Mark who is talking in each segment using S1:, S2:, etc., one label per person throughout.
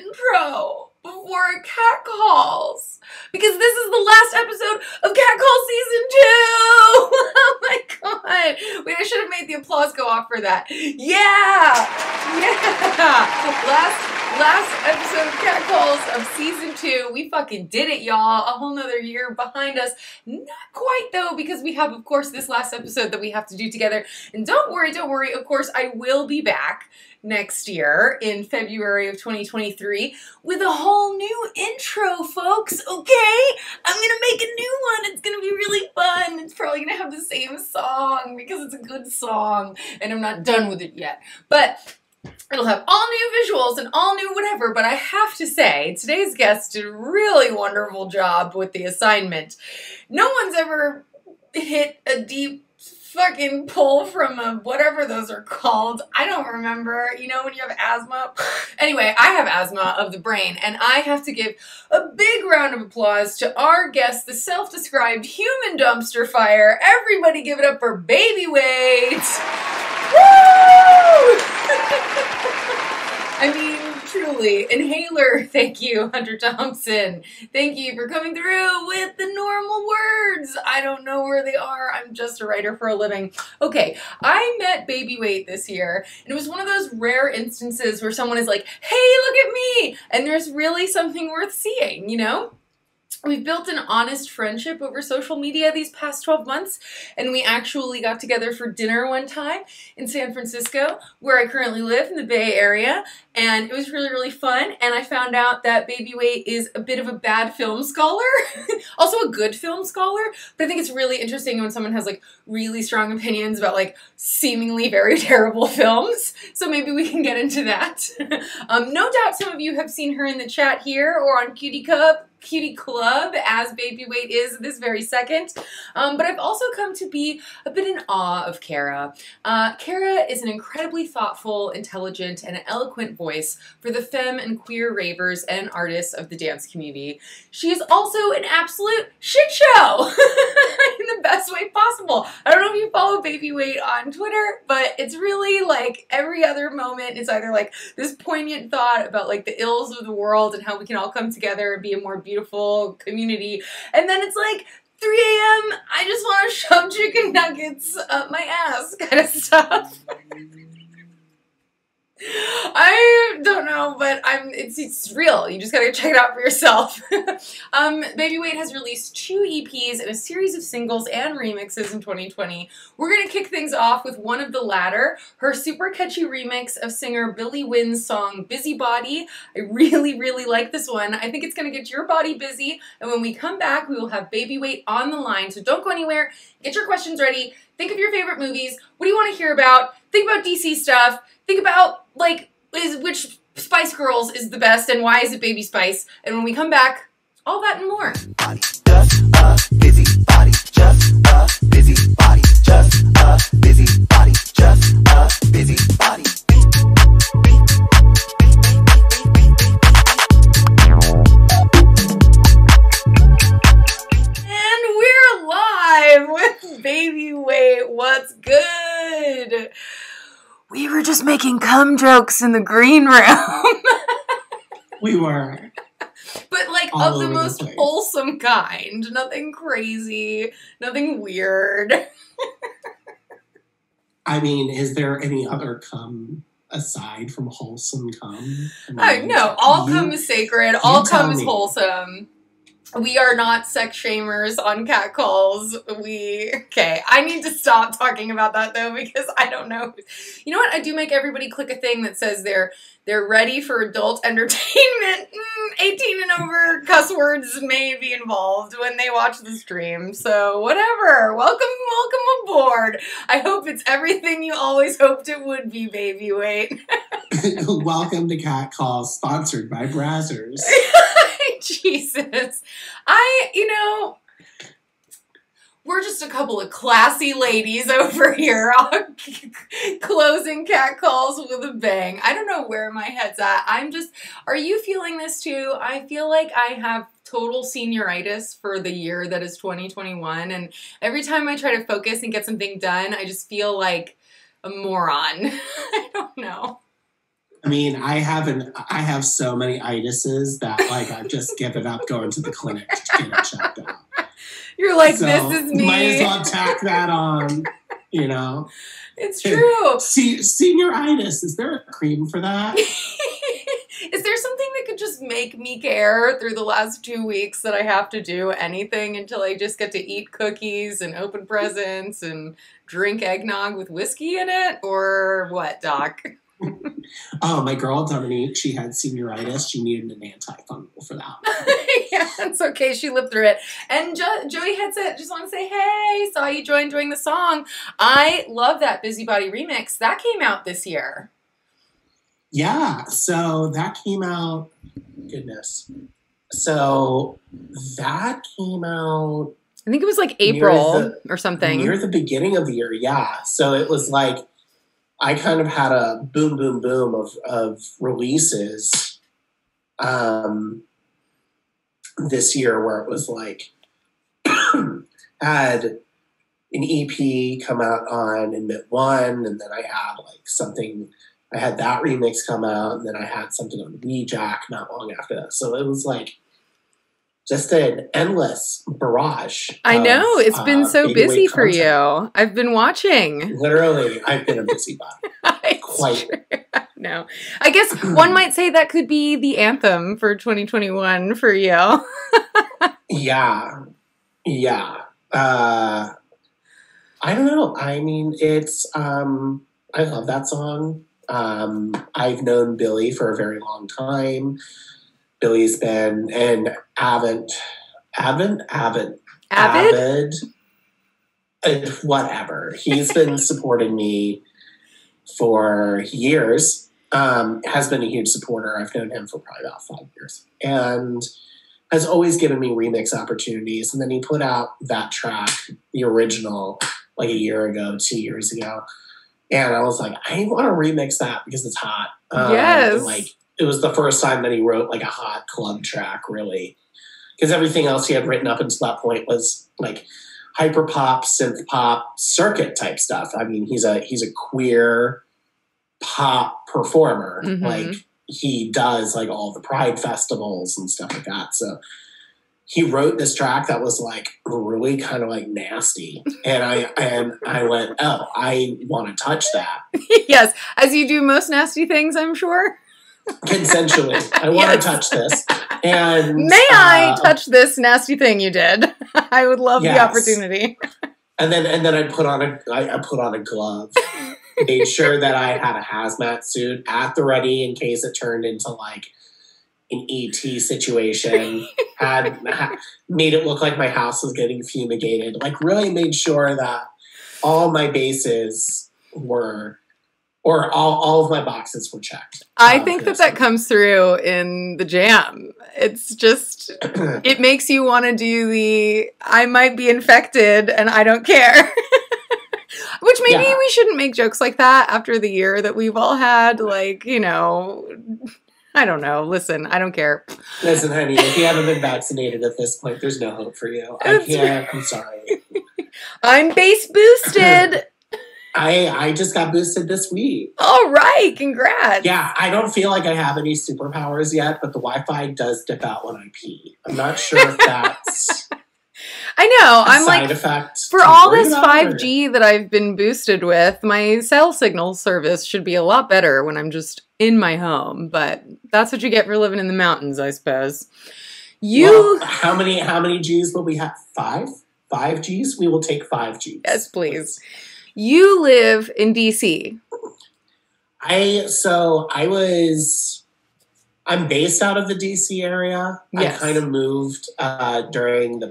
S1: intro before cat calls, because this is the last episode of Cat Call Season 2! Oh my god! Wait, I should have made the applause go off for that. Yeah! Last episode of Cat Calls of Season 2. We fucking did it, y'all. A whole nother year behind us. Not quite, though, because we have, of course, this last episode that we have to do together. And don't worry, of course, I will be back next year in February of 2023 with a whole new intro, folks, okay? I'm gonna make a new one. It's gonna be really fun. It's probably gonna have the same song because it's a good song and I'm not done with it yet. But it'll have all new visuals and all new whatever, but I have to say, today's guest did a really wonderful job with the assignment. No one's ever hit a deep fucking pull from a whatever those are called. I don't remember. You know when you have asthma? Anyway, I have asthma of the brain, and I have to give a big round of applause to our guest, the self-described human dumpster fire. Everybody give it up for Baby Weight! Woo! I mean, truly, Inhaler, thank you, Hunter Thompson. Thank you for coming through with the normal words. I don't know where they are. I'm just a writer for a living. Okay, I met Baby Weight this year, and it was one of those rare instances where someone is like, hey, look at me! And there's really something worth seeing, you know? We've built an honest friendship over social media these past 12 months, and we actually got together for dinner one time in San Francisco, where I currently live in the Bay Area, and it was really, really fun, and I found out that Baby Weight is a bit of a bad film scholar, also a good film scholar, but I think it's really interesting when someone has like really strong opinions about like seemingly very terrible films, so maybe we can get into that. No doubt some of you have seen her in the chat here or on Cutie Club, as Baby Weight is this very second. But I've also come to be a bit in awe of Kara. Kara is an incredibly thoughtful, intelligent, and eloquent voice for the femme and queer ravers and artists of the dance community. She is also an absolute shit show in the best way possible. I don't know if you follow Baby Weight on Twitter, but it's really like every other moment is either like this poignant thought about like the ills of the world and how we can all come together and be a more beautiful community, and then it's like 3 a.m. I just want to shove chicken nuggets up my ass kind of stuff. I don't know, but it's real. You just gotta check it out for yourself. Baby Weight has released 2 EPs and a series of singles and remixes in 2020. We're gonna kick things off with one of the latter, her super catchy remix of singer Billy Wynn's song Busybody. I really, really like this one. I think it's gonna get your body busy, and when we come back, we will have Baby Weight on the line, so don't go anywhere. Get your questions ready. Think of your favorite movies. What do you want to hear about? Think about DC stuff. Think about, like, which Spice Girls is the best and why is it Baby Spice? And when we come back, all that and more.
S2: Just a busy body, just a busy body, just a busy body, just a busy body.
S1: And we're live with Baby Weight. What's good? We were just making cum jokes in the green room.
S3: We were.
S1: But like
S3: All
S1: of the
S3: over
S1: most
S3: the place.
S1: wholesome kind. Nothing crazy. Nothing weird.
S3: I mean, is there any other cum aside from wholesome cum?
S1: No, all cum is sacred. All cum is
S3: me.
S1: wholesome. We are not sex shamers on cat calls. Okay, I need to stop talking about that though because I don't know. You know what? I do make everybody click a thing that says they're ready for adult entertainment. 18 and over cuss words may be involved when they watch the stream. So whatever. Welcome aboard. I hope it's everything you always hoped it would be, Baby Weight.
S3: Welcome to Cat Calls, sponsored by Brazzers.
S1: Jesus. We're just a couple of classy ladies over here closing cat calls with a bang. I don't know where my head's at. Are you feeling this too? I feel like I have total senioritis for the year that is 2021, and every time I try to focus and get something done, I just feel like a moron. I don't know.
S3: I mean, I have so many itises that like I've just given up going to the clinic to get it checked out.
S1: You're like,
S3: So
S1: this is me.
S3: might as well tack that on, you know.
S1: It's true.
S3: Senioritis, is there a cream for that?
S1: Is there something that could just make me care through the last 2 weeks that I have to do anything until I just get to eat cookies and open presents and drink eggnog with whiskey in it? Or what, Doc?
S3: Oh, my girl Dominique, she had senioritis. She needed an antifungal for that.
S1: Yeah, it's okay. She lived through it. And Joey had said, just want to say, hey, saw you enjoying the song. I love that Busybody remix. That came out this year.
S3: Yeah, so that came out, goodness. So that came out.
S1: I think it was like April or something.
S3: Near the beginning of the year, yeah. So it was like, I kind of had a boom, boom, boom of releases this year where it was like, had an EP come out on Admit One, and then I had like something, I had that remix come out, and then I had something on Jack not long after that. So it was like just an endless barrage.
S1: I know. It's been so busy for
S3: content.
S1: you. I've been watching.
S3: Literally, I've been a busybody. Quite.
S1: No. I guess one might say that could be the anthem for 2021 for you.
S3: Yeah. I don't know. I mean, it's, I love that song. I've known Billy for a very long time. Billy's been an avid, whatever. He's been supporting me for years. Has been a huge supporter. I've known him for probably about 5 years. And has always given me remix opportunities. And then he put out that track, the original, like a year ago, 2 years ago. And I was like, I want to remix that because it's hot.
S1: Yes.
S3: And like, it was the first time that he wrote like a hot club track, really. Because everything else he had written up until that point was like hyper pop, synth pop, circuit type stuff. I mean, he's a queer pop performer.
S1: Mm-hmm.
S3: Like, he does like all the Pride festivals and stuff like that. So he wrote this track that was like really kind of like nasty. And I went, oh, I want to touch that.
S1: Yes, as you do most nasty things, I'm sure.
S3: Consensually. I want to touch this. And
S1: may I touch this nasty thing you did? I would love the opportunity. And
S3: then I put on a glove. Made sure that I had a hazmat suit at the ready in case it turned into like an ET situation. had made it look like my house was getting fumigated. Like, really made sure that all my bases were, or all of my boxes were checked.
S1: I think that comes through in the jam. It's just, it makes you want to do the, I might be infected and I don't care. Which maybe we shouldn't make jokes like that after the year that we've all had. Like, you know, I don't know. Listen, I don't care.
S3: Listen, honey, if you haven't been vaccinated at this point, there's no hope for you. I can't. I'm sorry.
S1: I'm base boosted.
S3: I just got boosted this week.
S1: All right. Congrats.
S3: Yeah, I don't feel like I have any superpowers yet, but the Wi-Fi does dip out when I pee. I'm not sure if that's...
S1: I know. I'm like, for all this 5G that I've been boosted with, my cell signal service should be a lot better when I'm just in my home. But that's what you get for living in the mountains, I suppose.
S3: Well, how many Gs will we have? 5? 5 Gs? We will take 5 Gs.
S1: Yes, please. You live in DC.
S3: I'm based out of the DC area. Yes. I kind of moved during the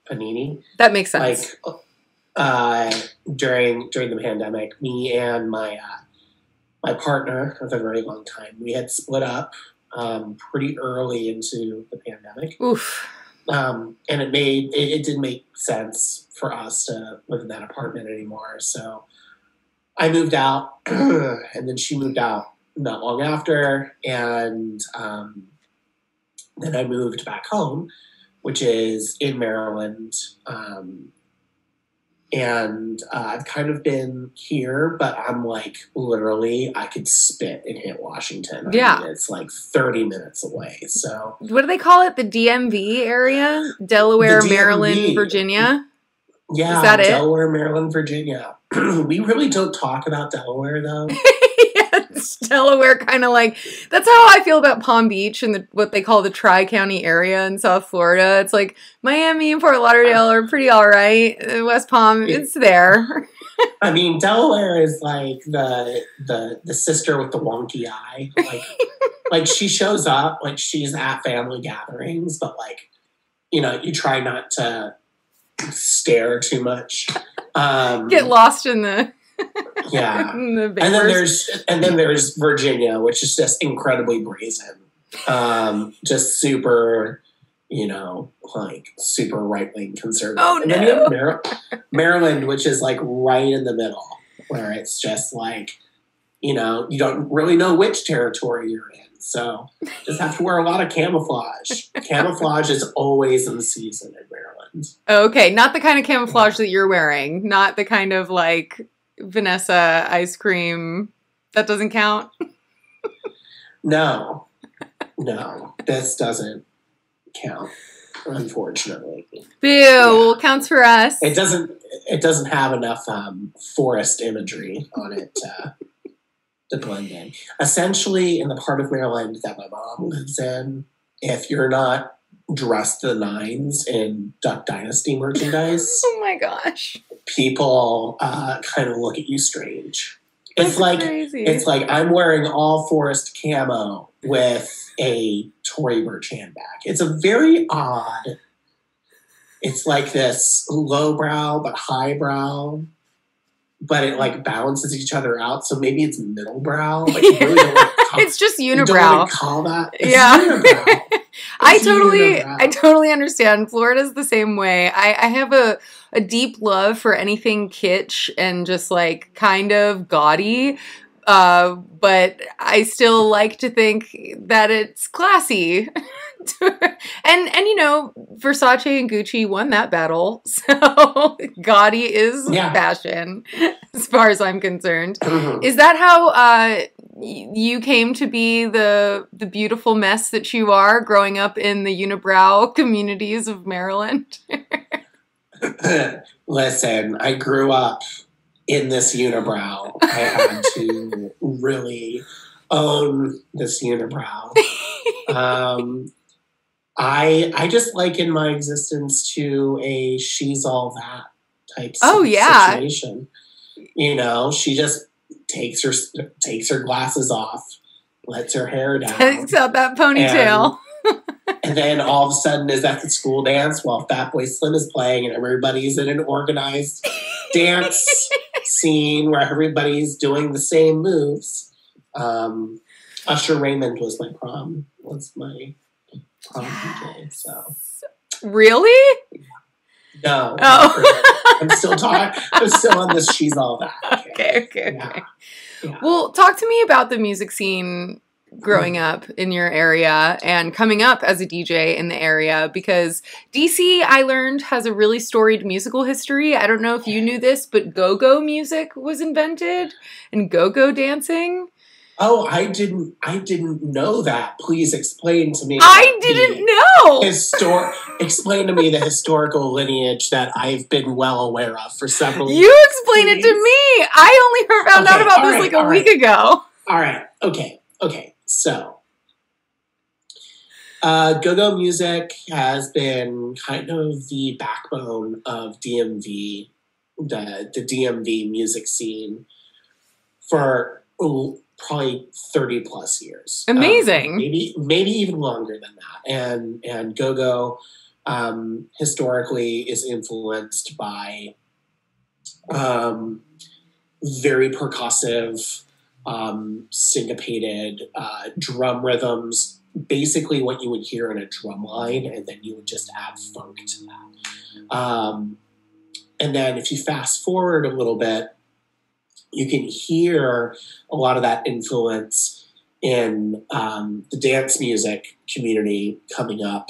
S3: Panini.
S1: That makes sense.
S3: Like during the pandemic, me and my partner of a very long time, we had split up pretty early into the pandemic.
S1: Oof.
S3: And it didn't make sense for us to live in that apartment anymore. So I moved out, and then she moved out not long after, and then I moved back home, which is in Maryland, And I've kind of been here, but I'm like, literally, I could spit and hit Washington.
S1: Yeah.
S3: I mean, it's like 30 minutes away. So,
S1: What do they call it? The DMV area? Delaware,
S3: the DMV.
S1: Maryland, Virginia?
S3: Yeah,
S1: Is that it?
S3: Delaware, Maryland, Virginia. We really don't talk about Delaware, though.
S1: Yes, Delaware, kind of like, that's how I feel about Palm Beach and what they call the Tri-County area in South Florida. It's like Miami and Fort Lauderdale are pretty all right. West Palm, it's there.
S3: I mean, Delaware is like the sister with the wonky eye. Like she shows up, like she's at family gatherings, but like, you know, you try not to stare too much.
S1: Get lost in the
S3: yeah.
S1: in the
S3: and then there's Virginia, which is just incredibly brazen. Just super, you know, like super right-wing conservative.
S1: Oh,
S3: and then you have Maryland, which is like right in the middle, where it's just like, you know, you don't really know which territory you're in. So just have to wear a lot of camouflage. Camouflage is always in season in Maryland.
S1: Okay, not the kind of camouflage that you're wearing. Not the kind of like Vanessa ice cream. That doesn't count?
S3: No, this doesn't count, unfortunately.
S1: Boo, well, counts for us.
S3: It doesn't have enough forest imagery on it to blend in. Essentially, in the part of Maryland that my mom lives in, if you're not dressed to the nines in Duck Dynasty merchandise,
S1: Oh my gosh.
S3: people kind of look at you strange.
S1: That's crazy.
S3: It's like I'm wearing all forest camo with a Tory Burch handbag. It's a very odd. It's like this lowbrow but highbrow, but it like balances each other out. So maybe it's middle brow. Like you really don't want to
S1: It's just
S3: you don't
S1: unibrow.
S3: want to call that. It's
S1: Yeah.
S3: unibrow.
S1: I
S3: It's unibrow.
S1: totally understand. Florida's the same way. I have a deep love for anything kitsch and just like kind of gaudy. But I still like to think that it's classy. and you know, Versace and Gucci won that battle. So gaudy is fashion as far as I'm concerned. Is that how you came to be the beautiful mess that you are growing up in the unibrow communities of Maryland?
S3: Listen, I grew up in this unibrow. I had to really own this unibrow. I just liken my existence to a she's all that type situation. You know, she just takes her glasses off, lets her hair down,
S1: Takes out that ponytail.
S3: And then all of a sudden is at the school dance while Fat Boy Slim is playing and everybody's in an organized dance scene where everybody's doing the same moves. Usher Raymond was my prom DJ. So
S1: really?
S3: No.
S1: Oh.
S3: I'm still on this she's all that.
S1: Okay.
S3: Yeah.
S1: Well, talk to me about the music scene growing up in your area and coming up as a DJ in the area, because DC, I learned, has a really storied musical history. I don't know if you knew this, but go-go music was invented and go-go dancing.
S3: Oh, I didn't know that. Please explain to me.
S1: I didn't know.
S3: Explain to me the historical lineage that I've been well aware of for several years.
S1: You explain it to me. I only found out about this like a week ago.
S3: All right. Okay. So, go-go music has been kind of the backbone of DMV, the DMV music scene for probably 30 plus years.
S1: Amazing.
S3: Maybe even longer than that. And go-go historically is influenced by very percussive, syncopated drum rhythms, basically what you would hear in a drum line, and then you would just add funk to that. And then if you fast forward a little bit, you can hear a lot of that influence in the dance music community coming up,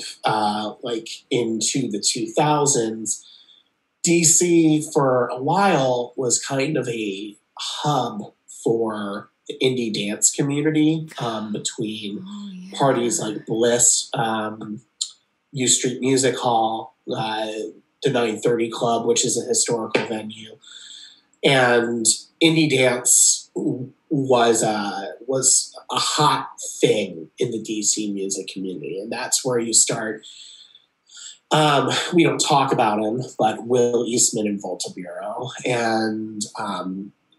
S3: like into the 2000s. DC for a while was kind of a hub for the indie dance community, between parties like Bliss, U Street Music Hall, the 930 Club, which is a historical venue, and indie dance was a hot thing in the DC music community, and that's where you start. We don't talk about him, but Will Eastman and Volta Bureau, and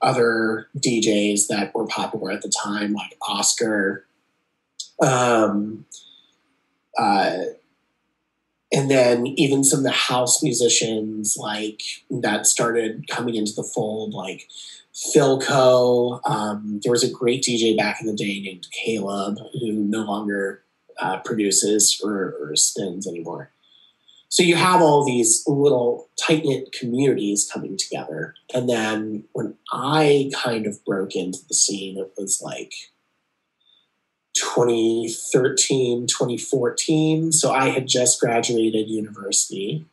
S3: other DJs that were popular at the time, like Oscar, and then even some of the house musicians like that started coming into the fold, like Philco. There was a great DJ back in the day named Caleb, who no longer produces or spins anymore. So you have all these little tight-knit communities coming together. And then when I kind of broke into the scene, it was like 2013, 2014. So I had just graduated university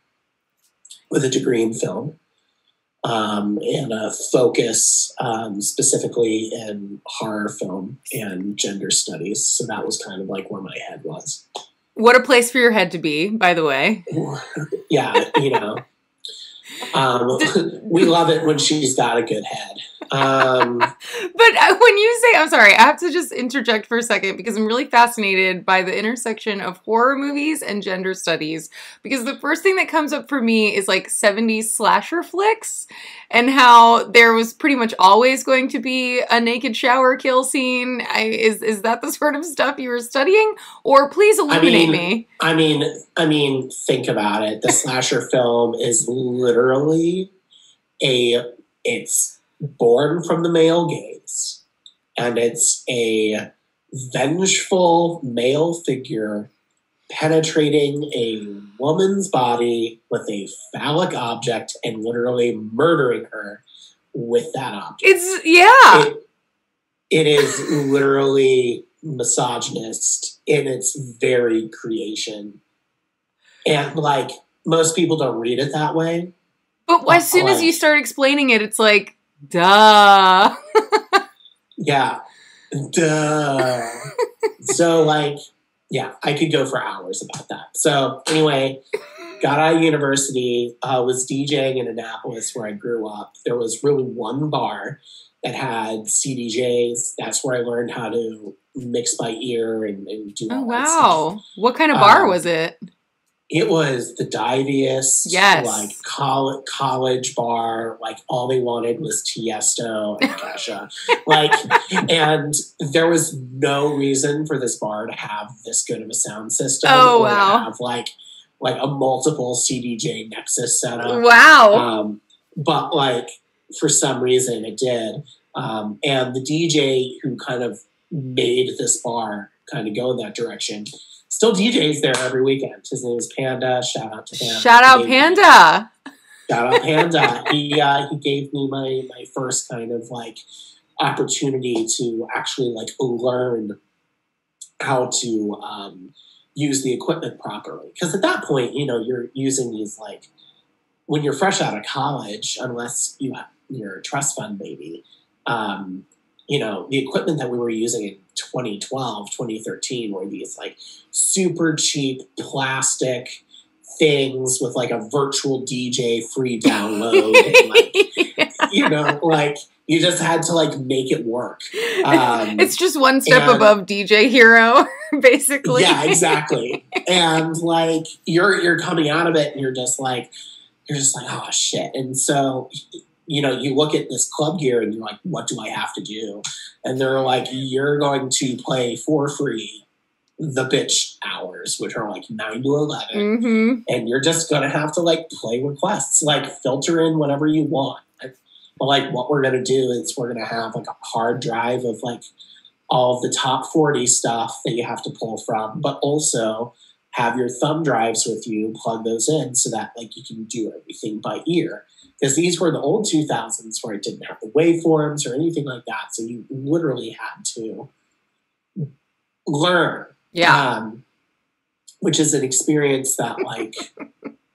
S3: with a degree in film, and a focus specifically in horror film and gender studies. So that was kind of like where my head was.
S1: What a place for your head to be, by the way.
S3: Yeah, you know. We love it when she's got a good head.
S1: But when you say, I'm sorry, I have to just interject for a second because I'm really fascinated by the intersection of horror movies and gender studies. Because the first thing that comes up for me is like 70s slasher flicks and how there was pretty much always going to be a naked shower kill scene. Is that the sort of stuff you were studying? Or please illuminate me.
S3: I mean, think about it. The slasher film is literally it's born from the male gaze, and it's a vengeful male figure penetrating a woman's body with a phallic object and literally murdering her with that object. It is literally misogynist in its very creation. And like, most people don't read it that way.
S1: But as soon as you start explaining it, it's like, duh.
S3: Yeah. Duh. So, like, yeah, I could go for hours about that. So, anyway, got out of university, was DJing in Annapolis where I grew up. There was really one bar that had CDJs. That's where I learned how to mix by ear and do all that stuff.
S1: What kind of bar was it?
S3: It was the diviest, like college bar. Like all they wanted was Tiesto and Kesha. And there was no reason for this bar to have this good of a sound system. To have like a multiple CDJ Nexus setup.
S1: Wow.
S3: But like for some reason it did. And the DJ who kind of made this bar kind of go in that direction still DJs there every weekend. His name is Panda. Shout out to him.
S1: Shout out Panda.
S3: He gave me my first kind of like opportunity to actually like learn how to use the equipment properly. Because at that point, you know, you're using these like when you're fresh out of college, unless you're a trust fund baby. You know, the equipment that we were using in 2012, 2013 were these like super cheap plastic things with like a virtual DJ free download. And, like, you know, like you just had to like make it work.
S1: It's just one step above DJ Hero, basically.
S3: Yeah, exactly. And like you're coming out of it and you're just like, oh shit. And so, you know, you look at this club gear and you're like, what do I have to do? And they're like, you're going to play for free the bitch hours, which are like 9 to 11.
S1: Mm-hmm.
S3: And you're just going to have to like play requests, like filter in whatever you want. But like what we're going to do is we're going to have like a hard drive of like all of the top 40 stuff that you have to pull from, but also have your thumb drives with you, plug those in so that like you can do everything by ear. Because these were the old 2000s where it didn't have the waveforms or anything like that. So you literally had to learn.
S1: Yeah.
S3: Which is an experience that like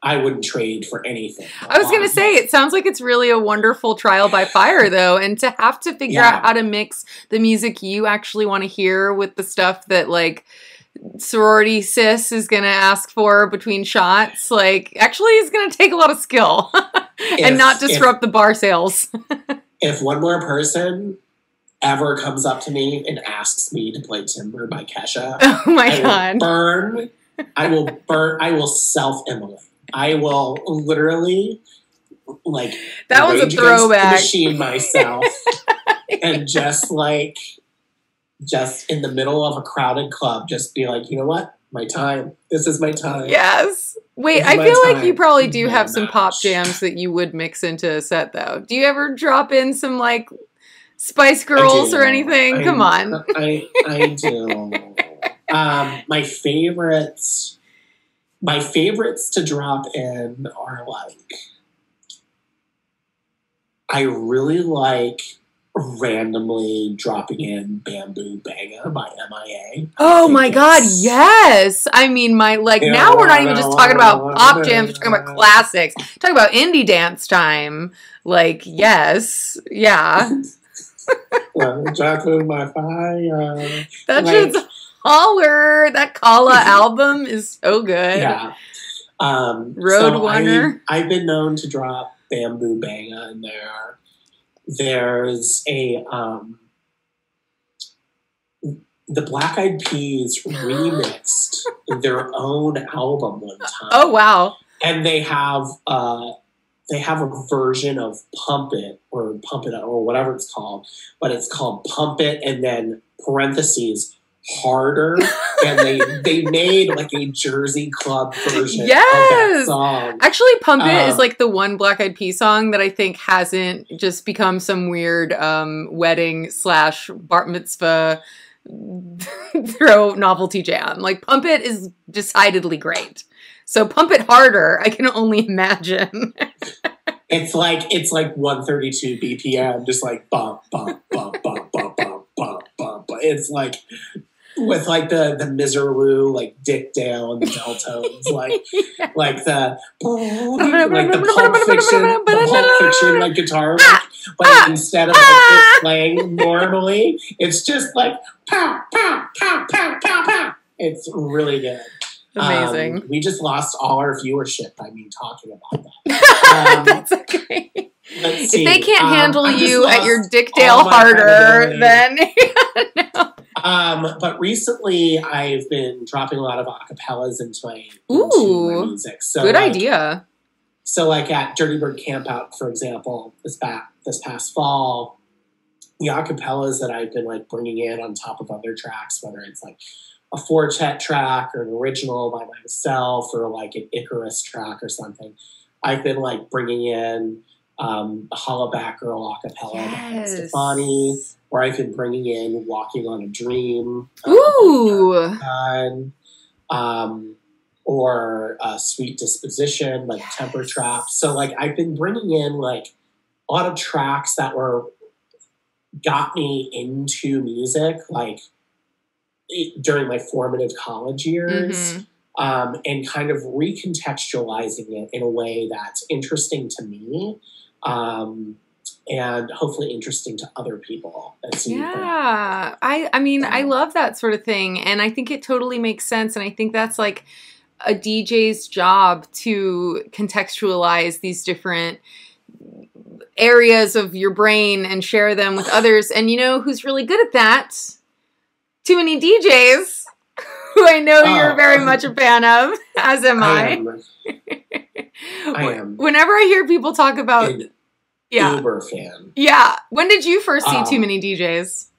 S3: I wouldn't trade for anything.
S1: I was going to say, it sounds like it's really a wonderful trial by fire, though. And to have to figure out how to mix the music you actually want to hear with the stuff that, like, sorority sis is going to ask for between shots, like, actually is going to take a lot of skill and not disrupt the bar sales.
S3: If one more person ever comes up to me and asks me to play Timber by Kesha,
S1: oh my God.
S3: I will self-immolate. I will literally, like,
S1: that was a throwback.
S3: Machine myself and just in the middle of a crowded club, just be like, you know what? My time. This is my time.
S1: Yes. Wait, I feel like you probably do have some pop jams that you would mix into a set, though. Do you ever drop in some, like, Spice Girls or anything? Come on.
S3: I do. My favorites to drop in are, like, I really like randomly dropping in Bamboo Banga by MIA.
S1: Oh my God, yes! I mean, now we're not even just talking about pop jams, we're talking about classics. Talking about indie dance time. Like, yes. Yeah.
S3: Well, dropping my fire.
S1: That shit's holler. That Kala album is so good.
S3: Yeah.
S1: Roadrunner.
S3: I've been known to drop Bamboo Banga in there. There's the Black Eyed Peas remixed their own album one time.
S1: Oh wow!
S3: And they have a version of Pump It or whatever it's called, but it's called Pump It and then parentheses Harder, and they made like a Jersey Club version of that song.
S1: Actually, Pump It is like the one Black Eyed Peas song that I think hasn't just become some weird wedding / bar mitzvah throw novelty jam. Like, Pump It is decidedly great. So Pump It Harder, I can only imagine.
S3: It's like 132 BPM, just like bump, bump, bump, bump, bump, bump, bump, bump. It's like with like the Miserloo, like Dick Dale and the Deltones, like the Pulp Fiction like guitar lick, but instead of like it playing normally, it's just like pow, pow, pow, pow, pow, pow. It's really good.
S1: Amazing.
S3: We just lost all our viewership by me talking about that.
S1: That's okay. If they can't handle you at your Dick Dale Harder, then no.
S3: But recently I've been dropping a lot of acapellas into my music. So
S1: good idea.
S3: So like at Dirty Bird Campout, for example, this past fall, the acapellas that I've been like bringing in on top of other tracks, whether it's like a Fortet track or an original by myself or like an Icarus track or something, I've been like bringing in the Hollaback Girl acapella by Stefani, or I've been bringing in Walking on a Dream. Or Sweet Disposition, like Temper Trap. So like I've been bringing in like a lot of tracks that got me into music, like during my formative college years, and kind of recontextualizing it in a way that's interesting to me, and hopefully interesting to other people.
S1: Yeah, I mean, I love that sort of thing, and I think it totally makes sense, and I think that's like a DJ's job to contextualize these different areas of your brain and share them with others. And you know who's really good at that? Too Many DJs, who I know you're very much a fan of, as am I.
S3: I am.
S1: Whenever I hear people talk about...
S3: Uber fan.
S1: Yeah. When did you first see Too Many DJs?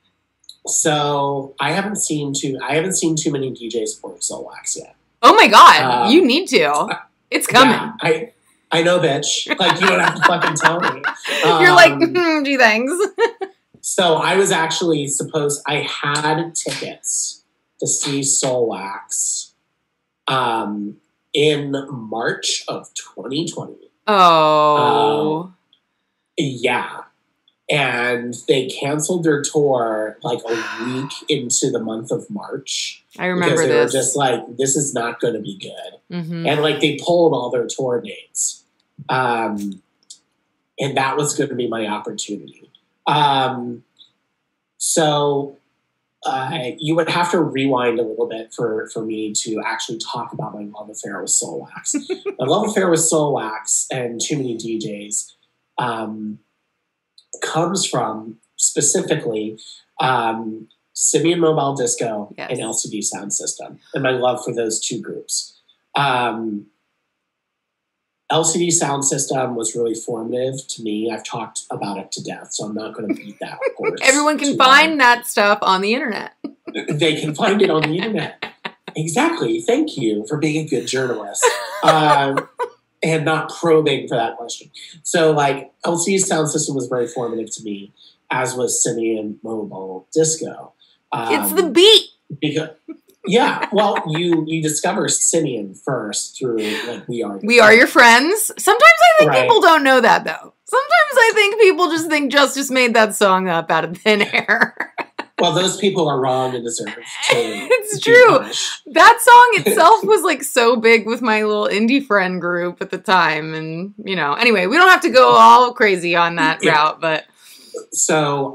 S3: So I haven't seen Too Many DJs work Solwax yet.
S1: Oh my God. You need to. It's coming.
S3: Yeah, I know, bitch. Like, you don't have to fucking tell me.
S1: You're like, gee, thanks.
S3: So I was actually I had tickets to see Solwax in March of 2020.
S1: Oh.
S3: Yeah. And they canceled their tour like a week into the month of March.
S1: I remember
S3: because they
S1: this.
S3: were just like, this is not going to be good.
S1: Mm-hmm.
S3: And like they pulled all their tour dates. And that was going to be my opportunity. So you would have to rewind a little bit for me to actually talk about my love affair with Soulwax. My love affair with Soulwax and Too Many DJs comes from specifically Simeon Mobile Disco
S1: Yes.
S3: and LCD Sound System, and my love for those two groups. LCD Sound System was really formative to me. I've talked about it to death, so I'm not going to beat that horse.
S1: Everyone can find that stuff on the internet.
S3: They can find it on the internet. Exactly. Thank you for being a good journalist. And not probing for that question. So, like, LCD Sound System was very formative to me, as was Simeon Mobile Disco.
S1: It's the beat.
S3: Because, yeah, well, you discover Simeon first through, like, We Are
S1: Your Friends. Sometimes I think
S3: Right.
S1: people don't know that, though. Sometimes I think people just think Justice made that song up out of thin air.
S3: Well, those people are wrong and deserve to
S1: It's
S3: be
S1: true.
S3: punished.
S1: That song itself was like so big with my little indie friend group at the time. And, you know, anyway, we don't have to go all crazy on that
S3: Yeah.
S1: route, but.
S3: So,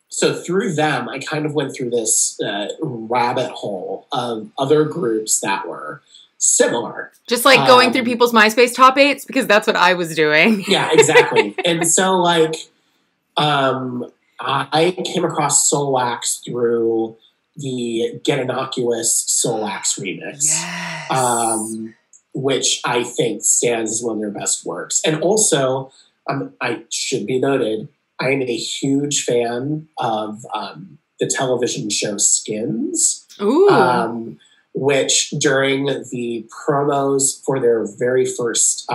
S3: so through them, I kind of went through this rabbit hole of other groups that were similar.
S1: Just like going through people's MySpace top 8s, because that's what I was doing.
S3: Yeah, exactly. And so, like, I came across Soulwax through the Get Innocuous Soulwax remix,
S1: Yes.
S3: which I think stands as one of their best works. And also, I should be noted, I am a huge fan of the television show Skins.
S1: Ooh.
S3: Which during the promos for their very first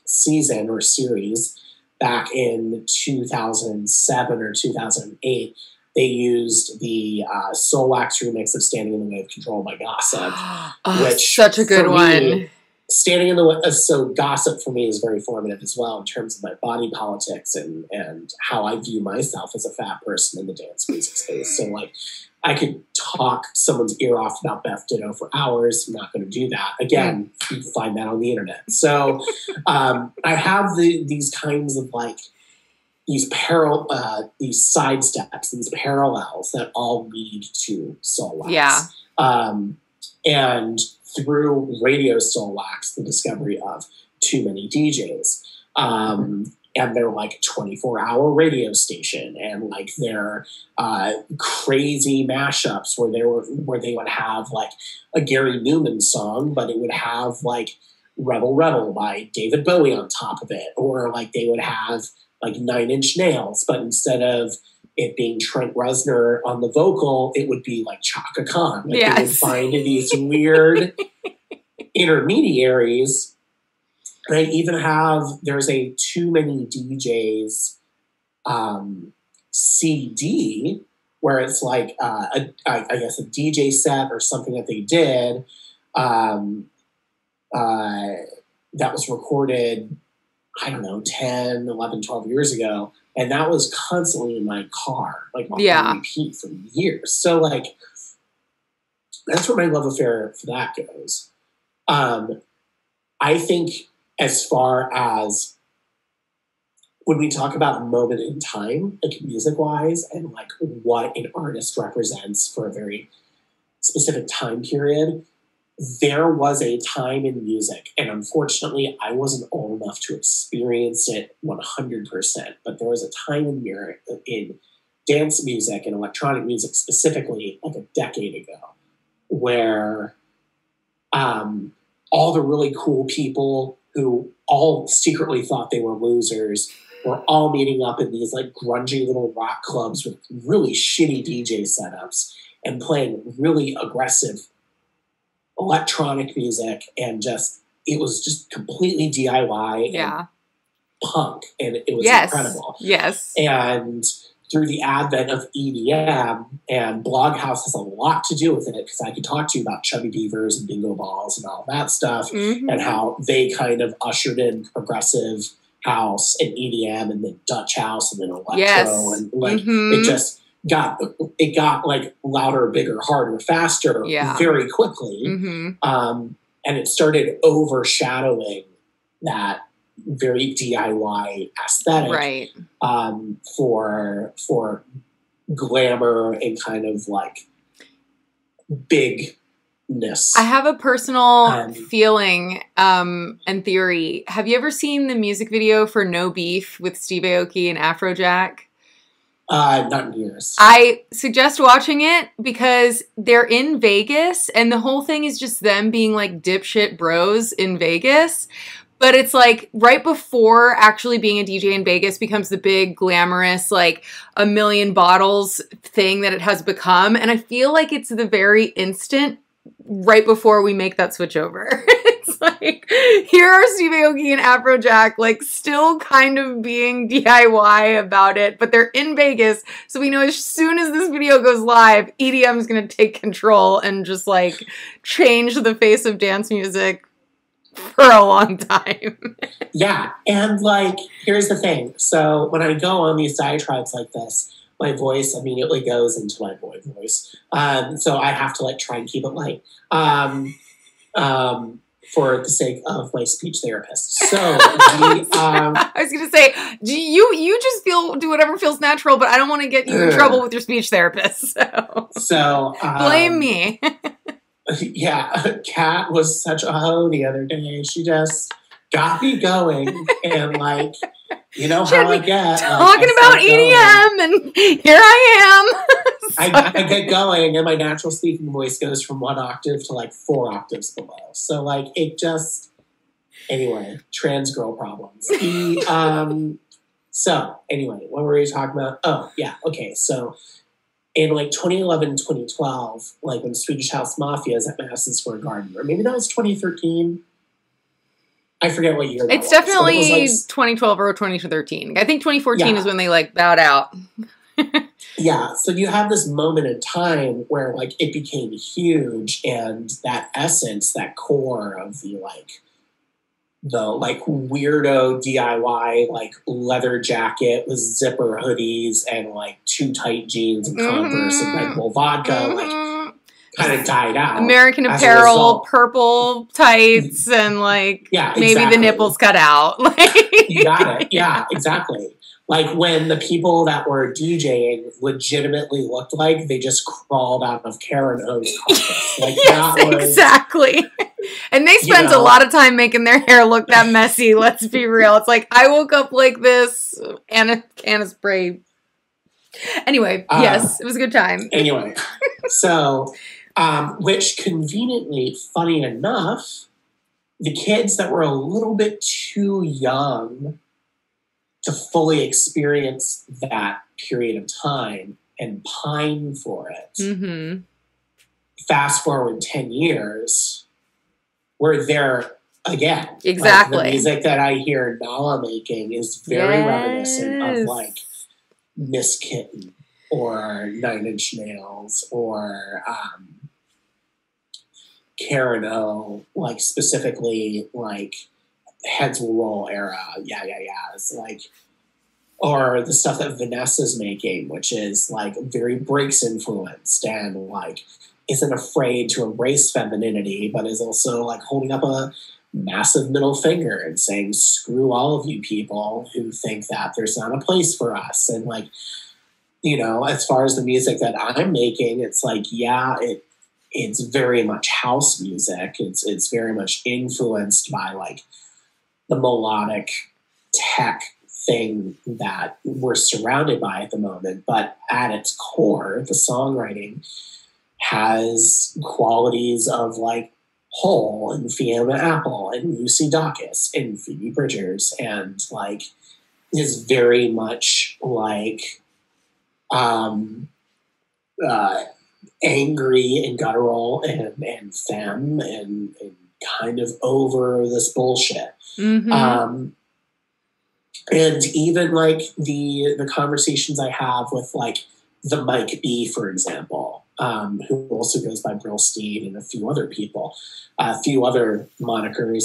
S3: season or series back in 2007 or 2008, they used the Soulwax remix of Standing in the Way of Control by Gossip.
S1: Which, such a good one.
S3: Standing in the Way, so Gossip for me is very formative as well in terms of my body politics and how I view myself as a fat person in the dance music space. So, like, I could talk someone's ear off about Beth Ditto for hours. I'm not going to do that. Again, you can find that on the internet. So I have these kinds of like these side steps, these parallels that all lead to Soulwax.
S1: Yeah.
S3: And through Radio Soulwax, the discovery of Too Many DJs. And their like 24-hour radio station, and like their crazy mashups where they would have like a Gary Newman song, but it would have like Rebel Rebel by David Bowie on top of it, or like they would have like 9 Inch Nails, but instead of it being Trent Reznor on the vocal, it would be like Chaka Khan. Like they would find these weird intermediaries. And I even there's a Too Many DJs CD where it's like, I guess a DJ set or something that they did that was recorded, I don't know, 10, 11, 12 years ago. And that was constantly in my car, like on repeat for years. So like, that's where my love affair for that goes. I think as far as when we talk about a moment in time, like music-wise, and like what an artist represents for a very specific time period, there was a time in music, and unfortunately, I wasn't old enough to experience it 100%, but there was a time in dance music and electronic music specifically, like a decade ago, where all the really cool people who all secretly thought they were losers were all meeting up in these like grungy little rock clubs with really shitty DJ setups and playing really aggressive electronic music, and it was just completely DIY and punk, and it was incredible.
S1: Yes.
S3: And through the advent of EDM, and Bloghouse has a lot to do with it, because I could talk to you about Chubby Beavers and Bingo Balls and all that stuff, and how they kind of ushered in progressive house and EDM and then Dutch house and then electro
S1: Yes.
S3: and like it got like louder, bigger, harder, faster very quickly. And it started overshadowing that very DIY aesthetic for glamour and kind of like bigness.
S1: I have a personal feeling and theory. Have you ever seen the music video for No Beef with Steve Aoki and Afrojack?
S3: Not in years.
S1: I suggest watching it because they're in Vegas and the whole thing is just them being like dipshit bros in Vegas. But it's like right before actually being a DJ in Vegas becomes the big glamorous, like a million bottles thing that it has become. And I feel like it's the very instant right before we make that switch over. It's like, here are Steve Aoki and Afrojack, like still kind of being DIY about it, but they're in Vegas. So we know as soon as this video goes live, EDM is going to take control and just like change the face of dance music for a long time.
S3: Yeah. And like, here's the thing. So when I go on these diatribes like this, my voice immediately goes into my boy voice. So I have to like try and keep it light. For the sake of my speech therapist. So
S1: I was gonna say, you just do whatever feels natural, but I don't want to get you in trouble with your speech therapist. So blame me.
S3: Yeah, Kat was such a hoe the other day. She just got me going and like, you know how I get.
S1: Talking about EDM and here I am.
S3: I get going and my natural speaking voice goes from 1 octave to like 4 octaves below. So like it just, anyway, trans girl problems. So anyway, what were we talking about? Oh yeah, okay. So in like 2011, 2012, like when Swedish House Mafia is at Madison Square Garden, or maybe that was 2013. I forget what year that
S1: it's
S3: was.
S1: Definitely
S3: it was like,
S1: 2012 or 2013. I think 2014 is when they like bowed out.
S3: Yeah, so you have this moment in time where like it became huge, and that essence, that core of the weirdo DIY like leather jacket with zipper hoodies and like too tight jeans and Converse and Red Bull vodka like kind of died out.
S1: American Apparel, purple tights, and like maybe the nipples cut out.
S3: You got it. Yeah, exactly. Like when the people that were DJing legitimately looked like they just crawled out of Karen O's carcass. Like
S1: yes,
S3: that was,
S1: exactly. And they spent a lot of time making their hair look that messy. Let's be real. It's like I woke up like this and a can of spray. Anyway, yes, it was a good time.
S3: Anyway, so which conveniently, funny enough, the kids that were a little bit too young to fully experience that period of time and pine for it. Fast forward 10 years, we're there again.
S1: Exactly.
S3: Like the music that I hear Nala making is very reminiscent of like Miss Kitten or Nine Inch Nails or Karen O, like specifically like Heads Will Roll era. Yeah. It's like, or the stuff that Vanessa's making, which is like very breaks influenced and like isn't afraid to embrace femininity, but is also like holding up a massive middle finger and saying, screw all of you people who think that there's not a place for us. And like, you know, as far as the music that I'm making, it's like, it's very much house music. It's very much influenced by like the melodic tech thing that we're surrounded by at the moment. But at its core, the songwriting has qualities of like Hole and Fiona Apple and Lucy Dacus and Phoebe Bridgers, and like is very much like angry and guttural and femme and kind of over this bullshit. And even like the conversations I have with like the Mike B, for example, who also goes by Brillstein and a few other people, a few other monikers,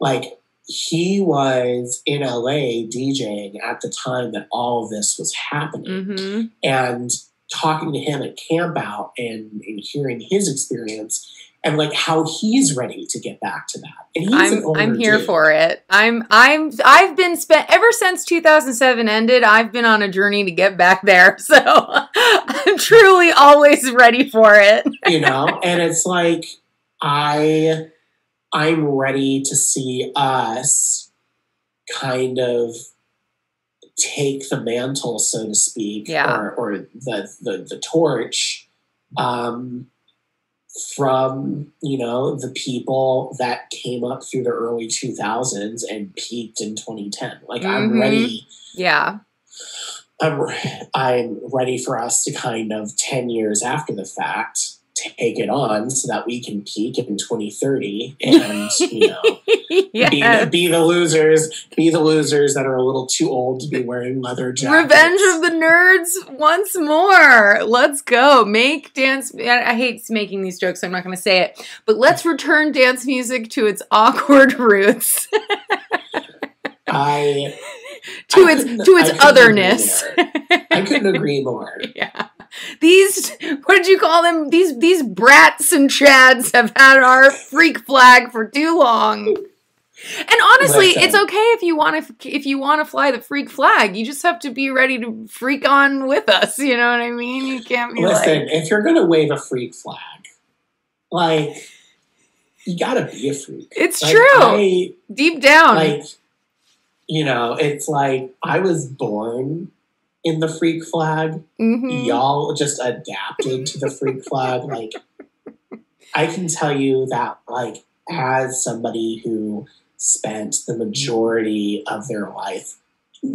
S3: like he was in LA DJing at the time that all of this was happening.
S1: Mm-hmm.
S3: And talking to him at Camp Out and hearing his experience and like how he's ready to get back to that. And he's an older
S1: I'm here
S3: dude.
S1: for it. I've been ever since 2007 ended, I've been on a journey to get back there. So I'm truly always ready for it.
S3: You know, and it's like I'm ready to see us kind of take the mantle, so to speak, or the torch from, you know, the people that came up through the early 2000s and peaked in 2010. Like, I'm ready.
S1: Yeah.
S3: I'm ready for us to kind of 10 years after the fact take it on so that we can peak in 2030 and, you know,
S1: yes.
S3: be the losers that are a little too old to be wearing leather jackets.
S1: Revenge of the Nerds once more. Let's go. Make dance. I hate making these jokes, so I'm not going to say it. But let's return dance music to its awkward roots.
S3: to
S1: its otherness.
S3: I couldn't agree more.
S1: Yeah. These, what did you call them? These brats and chads have had our freak flag for too long. And honestly, it's okay if you want to fly the freak flag. You just have to be ready to freak on with us. You know what I mean? You can't be
S3: if you're gonna wave a freak flag, like, you gotta be a freak.
S1: It's like, true. Deep down,
S3: like, you know, it's like I was born in the freak flag. Y'all just adapted to the freak flag. Like, I can tell you that, like, as somebody who spent the majority of their life,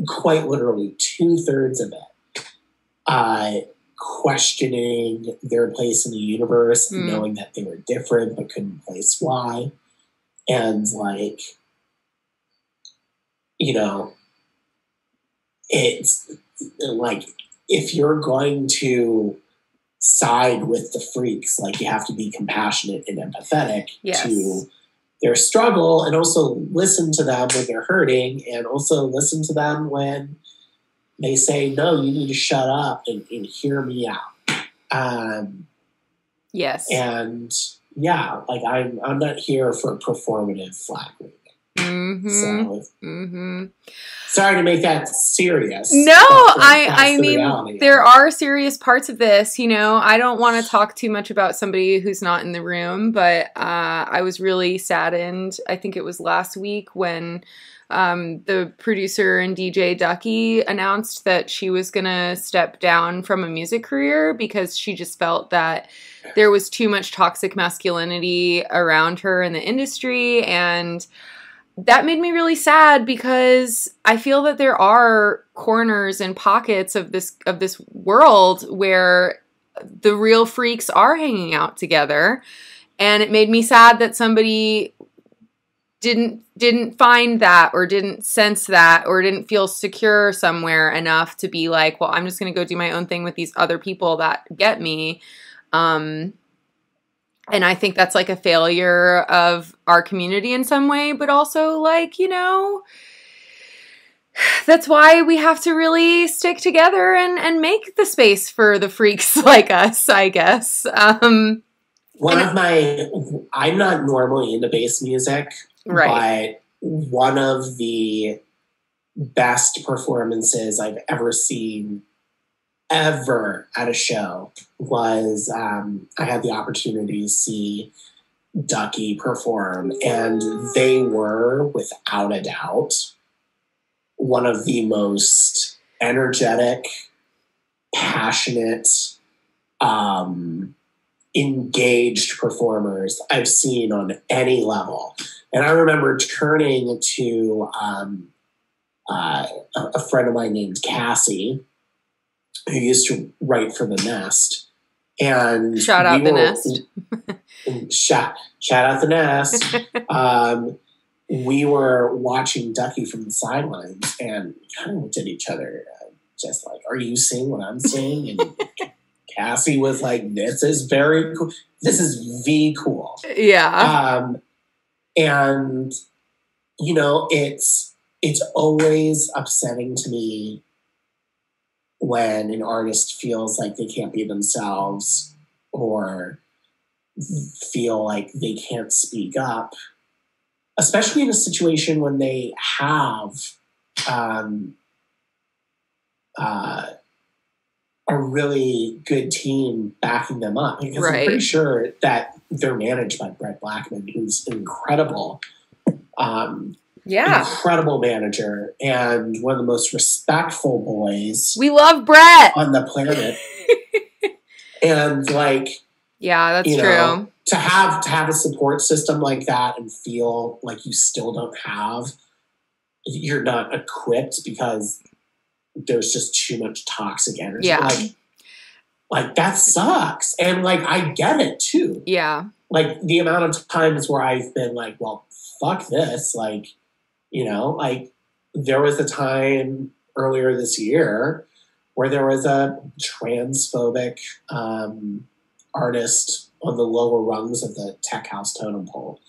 S3: quite literally 2/3 of it, questioning their place in the universe, knowing that they were different but couldn't place why, and, like, you know, it's like, if you're going to side with the freaks, like, you have to be compassionate and empathetic to their struggle, and also listen to them when they're hurting, and also listen to them when they say, no, you need to shut up and hear me out.
S1: Yes.
S3: And yeah, like, I'm not here for performative flag waving. So, sorry to make that serious.
S1: No, I mean, reality. There are serious parts of this. You know, I don't want to talk too much about somebody who's not in the room, but I was really saddened. I think it was last week when the producer and DJ Ducky announced that she was going to step down from a music career because she just felt that there was too much toxic masculinity around her in the industry. And that made me really sad because I feel that there are corners and pockets of this world where the real freaks are hanging out together. And it made me sad that somebody didn't find that, or didn't sense that, or didn't feel secure somewhere enough to be like, well, I'm just going to go do my own thing with these other people that get me. And I think that's like a failure of our community in some way, but also, like, you know, that's why we have to really stick together and make the space for the freaks like us, I guess. I'm
S3: not normally into bass music,
S1: right,
S3: but one of the best performances I've ever seen ever at a show was I had the opportunity to see Ducky perform, and they were, without a doubt, one of the most energetic, passionate, engaged performers I've seen on any level. And I remember turning to a friend of mine named Cassie, who used to write for The Nest. And
S1: shout out The Nest.
S3: Shout out The Nest. We were watching Ducky from the sidelines and kind of looked at each other, just like, are you seeing what I'm seeing? And Cassie was like, this is very cool. This is V cool.
S1: Yeah.
S3: And you know, it's always upsetting to me when an artist feels like they can't be themselves or feel like they can't speak up, especially in a situation when they have a really good team backing them up. Because I'm pretty sure that they're managed by Brett Blackman, who's incredible. Incredible manager and one of the most respectful boys.
S1: We love Brett
S3: on the planet. And like,
S1: yeah, that's true.
S3: To have a support system like that and feel like you still don't have, you're not equipped because there's just too much toxic energy.
S1: Yeah.
S3: Like that sucks. And like, I get it too.
S1: Yeah.
S3: Like the amount of times where I've been like, well, fuck this. Like, you know, like there was a time earlier this year where there was a transphobic artist on the lower rungs of the tech house totem pole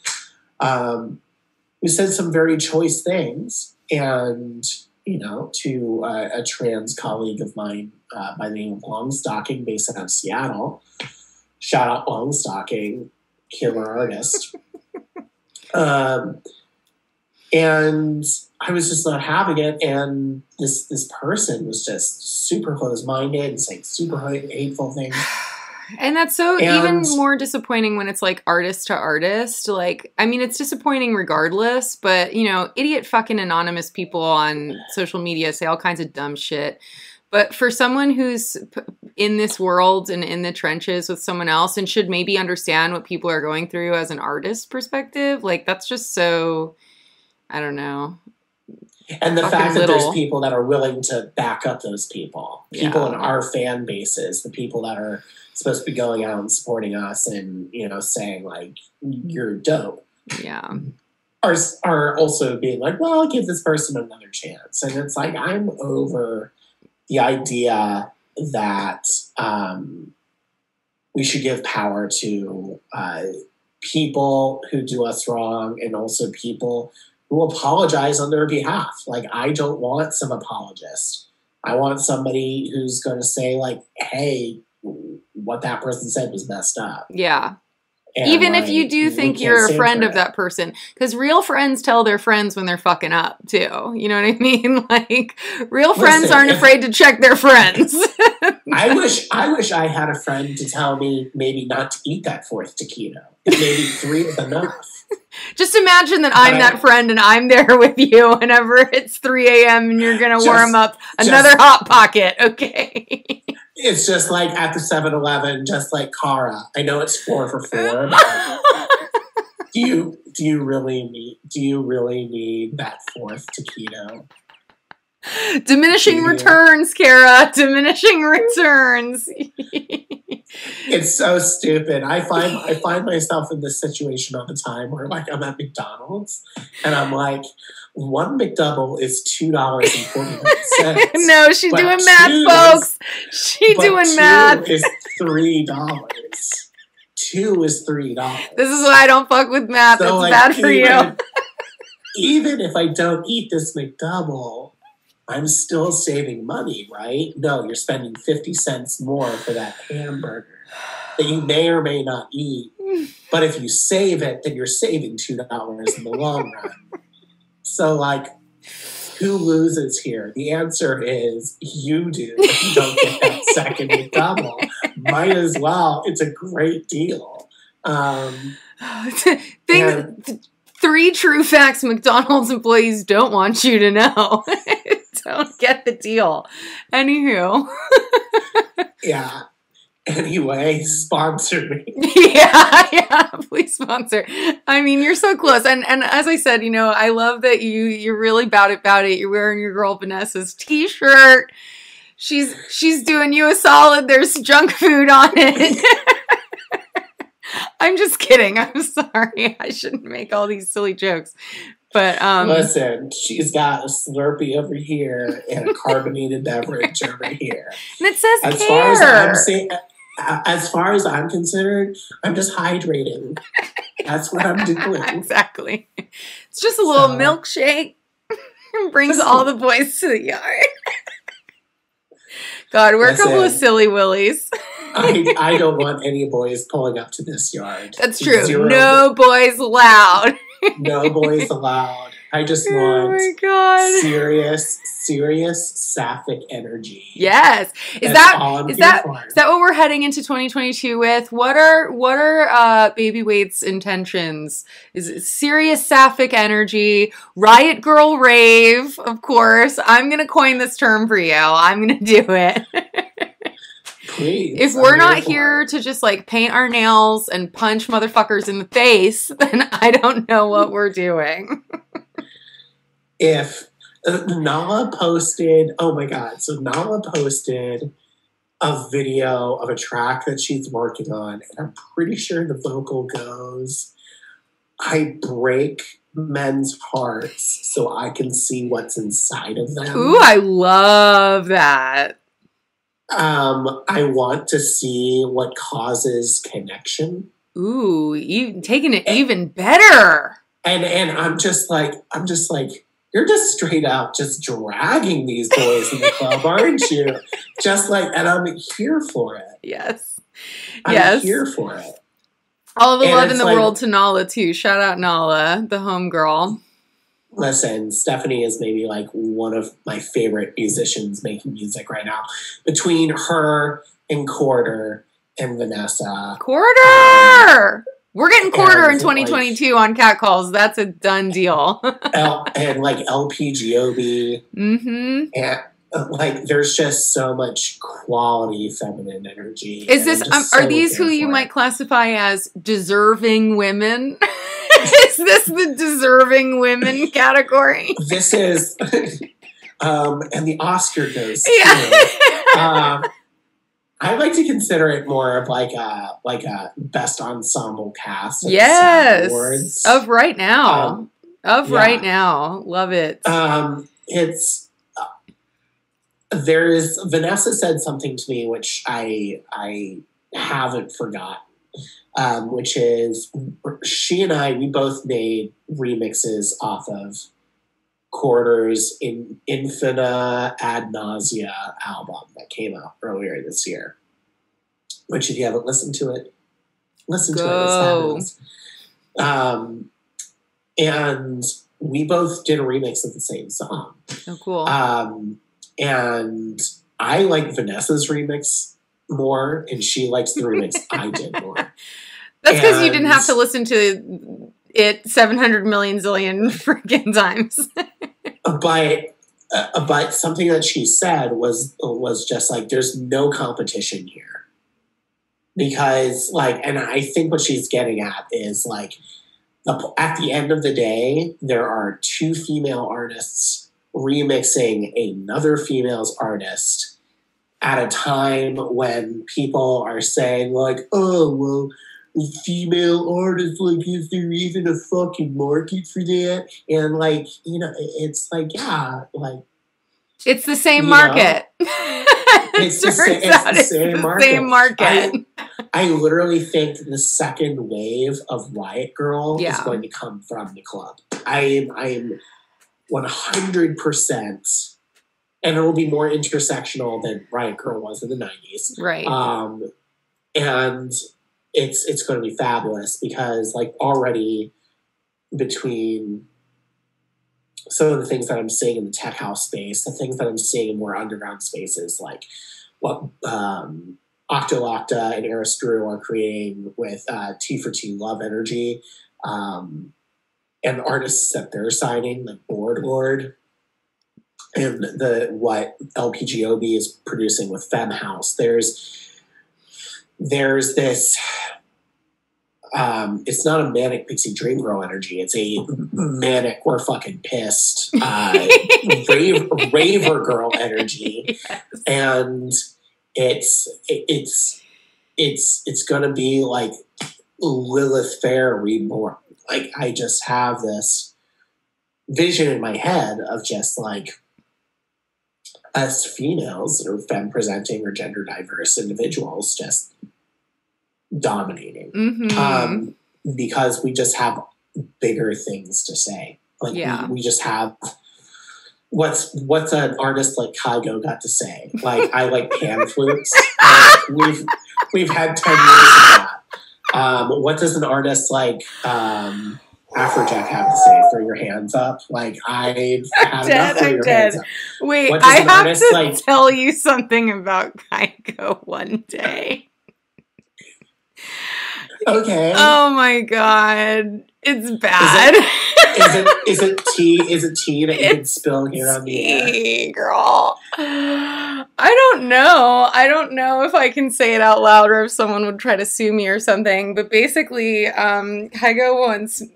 S3: who said some very choice things. And, you know, to a trans colleague of mine by the name of Longstocking, based out of Seattle. Shout out Longstocking, killer artist. And I was just not having it. And this person was just super close-minded and saying super hateful things.
S1: And that's even more disappointing when it's like artist to artist. Like, I mean, it's disappointing regardless, but, you know, idiot fucking anonymous people on social media say all kinds of dumb shit. But for someone who's in this world and in the trenches with someone else and should maybe understand what people are going through as an artist perspective, like, that's just so... I don't know.
S3: And the fact that there's people that are willing to back up those people. People in our fan bases, the people that are supposed to be going out and supporting us and, you know, saying, like, you're dope.
S1: Yeah.
S3: Are also being like, well, I'll give this person another chance. And it's like, I'm over the idea that we should give power to people who do us wrong and also people who apologize on their behalf. Like, I don't want some apologist. I want somebody who's going to say, like, hey, what that person said was messed up.
S1: Yeah.
S3: And
S1: even
S3: like,
S1: if you do think you're a friend of that person. Because real friends tell their friends when they're fucking up, too. You know what I mean? Like, real friends aren't afraid to check their friends.
S3: I wish I had a friend to tell me maybe not to eat that fourth taquito. Maybe 3 is enough.
S1: Just imagine that I'm that friend and I'm there with you whenever it's 3 a.m. and you're going to warm up another Hot Pocket, okay?
S3: It's just like at the 7-Eleven, just like Cara. I know it's 4 for $4, but do you really need that fourth taquito?
S1: Diminishing returns, Kara. Diminishing returns.
S3: It's so stupid. I find myself in this situation all the time where, like, I'm at McDonald's and I'm like, one McDouble is $2.49.
S1: No, she's doing math, folks. She's doing math.
S3: 2 is $3. 2 is $3.
S1: This is why I don't fuck with math. So, it's like, bad for you.
S3: Even if I don't eat this McDouble, I'm still saving money, right? No, you're spending 50 cents more for that hamburger that you may or may not eat. But if you save it, then you're saving $2 in the long run. So, like, who loses here? The answer is you do. If you don't get that second McDouble, might as well. It's a great deal.
S1: 3 true facts McDonald's employees don't want you to know. Don't get the deal. Anywho.
S3: Yeah. Anyway, sponsor me.
S1: Yeah, please sponsor. I mean, you're so close. And as I said, you know, I love that you're really about it. You're wearing your girl Vanessa's t-shirt. She's doing you a solid. There's junk food on it. I'm just kidding. I'm sorry. I shouldn't make all these silly jokes. But
S3: listen, she's got a Slurpee over here and a carbonated beverage over here.
S1: And it says
S3: as
S1: care.
S3: far as I'm seeing, as far as I'm concerned, I'm just hydrating. That's what I'm doing.
S1: Exactly. It's just a little milkshake. Brings all the boys to the yard. God, we're a couple of silly willies.
S3: I don't want any boys pulling up to this yard.
S1: That's true. No boys allowed.
S3: No boys allowed. I just want serious sapphic energy.
S1: Yes. Is that what we're heading into 2022 with? What are Baby Wait's intentions? Is it serious sapphic energy? Riot Girl Rave, of course. I'm gonna coin this term for you. I'm gonna do it.
S3: Please.
S1: If we're not here to just like paint our nails and punch motherfuckers in the face, then I don't know what we're doing.
S3: If Nala posted, oh my God, so Nala posted a video of a track that she's working on, and I'm pretty sure the vocal goes, I break men's hearts so I can see what's inside of them.
S1: Ooh, I love that.
S3: I want to see what causes connection.
S1: Ooh, taking it even better.
S3: And I'm just like, you're just straight out just dragging these boys in the club, aren't you? Just like, and I'm here for it.
S1: Yes.
S3: I'm here for it.
S1: All the love in the world to Nala, too. Shout out Nala, the homegirl.
S3: Listen, Stephanie is maybe like one of my favorite musicians making music right now. Between her and Quarter and Vanessa.
S1: Quarter! We're getting Quarter in 2022 on Catcalls. That's a done deal.
S3: And like LPGOB.
S1: Mm-hmm.
S3: And like there's just so much quality feminine energy.
S1: Is this are these who you might classify as deserving women? Is this the deserving women category?
S3: This is and the Oscar goes
S1: to
S3: I like to consider it more of like a best ensemble cast.
S1: Yes,
S3: awards.
S1: of right now. Right now. Love it.
S3: It's there's Vanessa said something to me which I haven't forgotten. Which is she and we both made remixes off of Quarter's Infina Ad Nausea album that came out earlier this year. Which, if you haven't listened to it, listen to it. It's fabulous. And we both did a remix of the same song.
S1: Oh, cool.
S3: And I like Vanessa's remix more, and she likes the remix I did more.
S1: That's because you didn't have to listen to it 700 million zillion freaking times.
S3: But something that she said was just like, there's no competition here. Because like, and I think what she's getting at is like, at the end of the day, there are two female artists remixing another female's artist at a time when people are saying like, oh, well, female artists, like, is there even a fucking market for that? And like, you know, it's like, yeah, like,
S1: it's the same market.
S3: It's the same market. I literally think the second wave of Riot Girl is going to come from the club. I am 100%, and it will be more intersectional than Riot Girl was in the 90s.
S1: Right.
S3: And it's going to be fabulous because, like, already between some of the things that I'm seeing in the tech house space, the things that I'm seeing in more underground spaces, like what Octa and Eris Drew are creating with T for T Love Energy, and the artists that they're signing, like Board Lord, and what LPGOB is producing with Femme House. There's this. It's not a manic pixie dream girl energy. It's a manic we're fucking pissed raver girl energy,
S1: Yes.
S3: and it's gonna be like Lilith Fair reborn. Like I just have this vision in my head of just like us females or femme presenting or gender diverse individuals just dominating.
S1: Mm-hmm.
S3: Because we just have bigger things to say. Like we just have what's an artist like Kygo got to say? Like, I like pan flutes. We've had 10 years of that. What does an artist like Afrojack have to say? Throw your hands up. Like, I've had enough. Throw your hands up.
S1: Wait, I have to tell you something about Kygo one day.
S3: Okay.
S1: Oh my god, it's bad.
S3: Is it tea that you can spill here on the air?
S1: Girl. I don't know if I can say it out loud or if someone would try to sue me or something. But basically, Kygo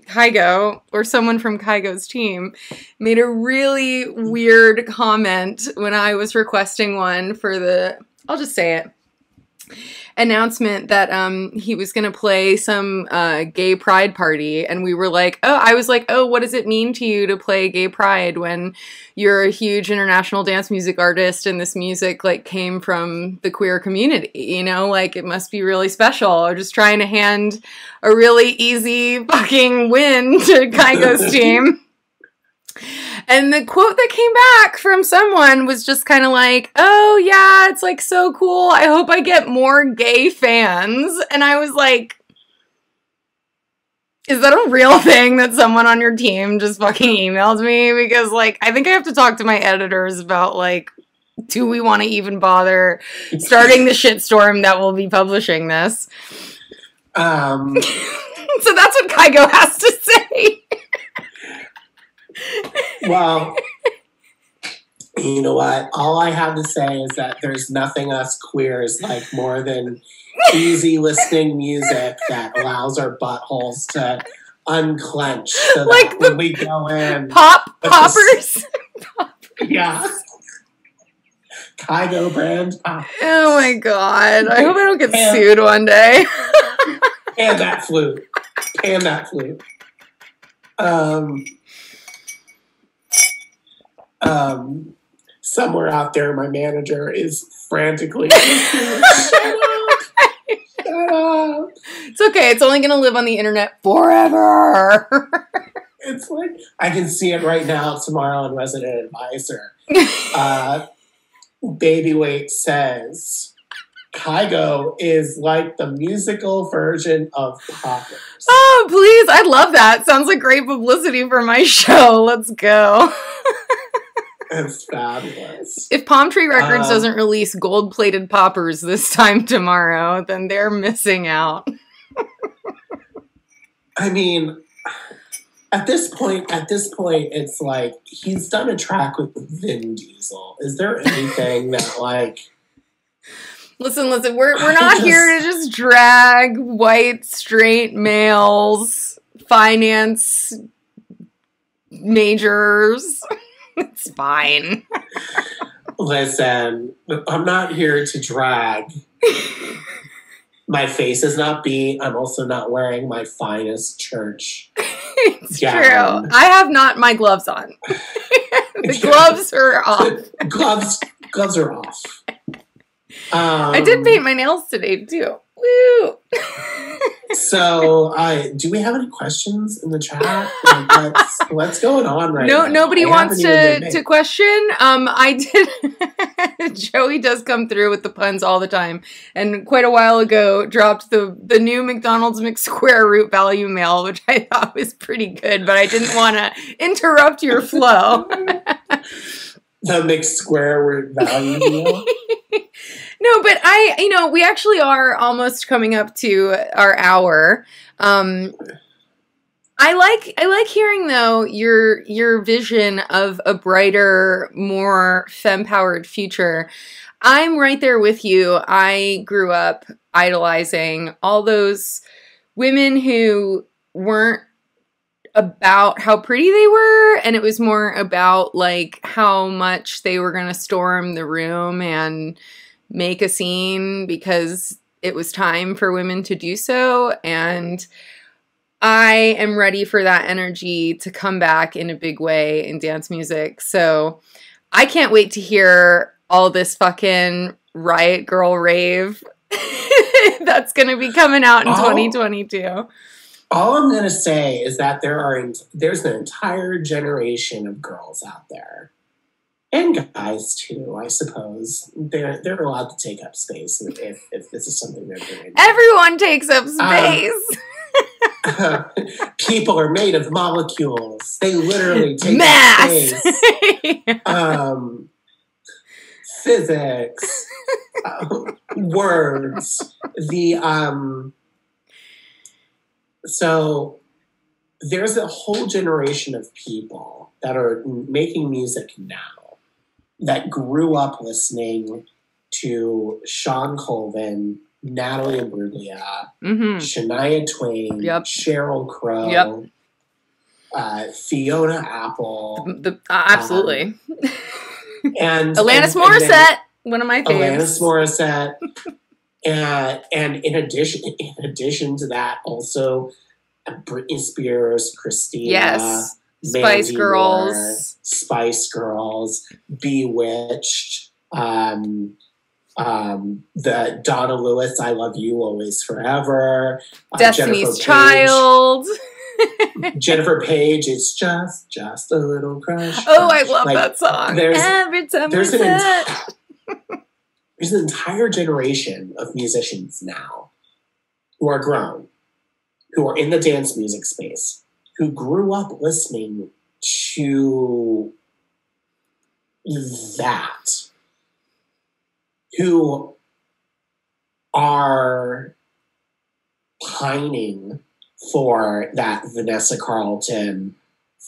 S1: or someone from Kygo's team made a really weird comment when I was requesting one for the, I'll just say it, announcement that he was going to play some gay pride party, and we were like, I was like, what does it mean to you to play gay pride when you're a huge international dance music artist and this music like came from the queer community, you know, like it must be really special, or just trying to hand a really easy fucking win to Kygo's team. And the quote that came back from someone was just kind of like, oh yeah, it's like so cool. I hope I get more gay fans. And I was like, is that a real thing that someone on your team just fucking emailed me? Because like, I think I have to talk to my editors about like, do we want to even bother starting the shitstorm that will be publishing this? So that's what Kygo has to say.
S3: Well, you know what? All I have to say is that there's nothing us queers like more than easy listening music that allows our buttholes to unclench. So like that when we go in,
S1: poppers.
S3: Yeah. Kygo brand poppers.
S1: Oh my god! I hope I don't get sued one day.
S3: And that flute. And that flute. Somewhere out there, my manager is frantically shut up! Shut up!
S1: It's okay. It's only going to live on the internet forever.
S3: It's like, I can see it right now tomorrow on Resident Advisor. Babyweight says, Kygo is like the musical version of Poppers.
S1: Oh, please. I love that. Sounds like great publicity for my show. Let's go.
S3: It's fabulous.
S1: If Palm Tree Records doesn't release gold-plated poppers this time tomorrow, then they're missing out.
S3: I mean, at this point, it's like he's done a track with Vin Diesel. Is there anything that like?
S1: Listen. We're not here to just drag white straight males, finance majors. It's fine.
S3: Listen, I'm not here to drag. My face is not beat. I'm also not wearing my finest church
S1: It's
S3: gown.
S1: true. I have not my gloves on. The gloves are off.
S3: Gloves are off.
S1: I did paint my nails today, too. Woo!
S3: So, do we have any questions in the chat? Like, what's going on right now?
S1: Nobody wants to question. I did. Joey does come through with the puns all the time, and quite a while ago dropped the new McDonald's McSquare root value meal, which I thought was pretty good, but I didn't want to interrupt your flow.
S3: The McSquare root value meal.
S1: No, but we actually are almost coming up to our hour. I like hearing though your vision of a brighter, more femme-powered future. I'm right there with you. I grew up idolizing all those women who weren't about how pretty they were, and it was more about like how much they were going to storm the room and make a scene because it was time for women to do so. And I am ready for that energy to come back in a big way in dance music. So I can't wait to hear all this fucking Riot Girl Rave That's going to be coming out in
S3: Oh.
S1: 2022.
S3: All I'm going to say is that there's an entire generation of girls out there, and guys too, I suppose. They're allowed to take up space if this is something they're doing.
S1: Everyone takes up space.
S3: People are made of molecules. They literally take
S1: Mass.
S3: up space. Physics, words. So there's a whole generation of people that are making music now that grew up listening to Sean Colvin, Natalie Imbruglia, Shania Twain, Sheryl Crow, Fiona Apple.
S1: Absolutely.
S3: And
S1: Alanis Morissette, one of my favorites.
S3: Alanis Morissette. And in addition to that, also Britney Spears, Christina,
S1: Spice Girls,
S3: Moore, Spice Girls, Bewitched, the Donna Lewis, I Love You Always Forever,
S1: Destiny's Child.
S3: Jennifer Page is just a little crush.
S1: Oh, I love that song. Every time
S3: there's an entire generation of musicians now who are grown, who are in the dance music space, who grew up listening to that, who are pining for that Vanessa Carlton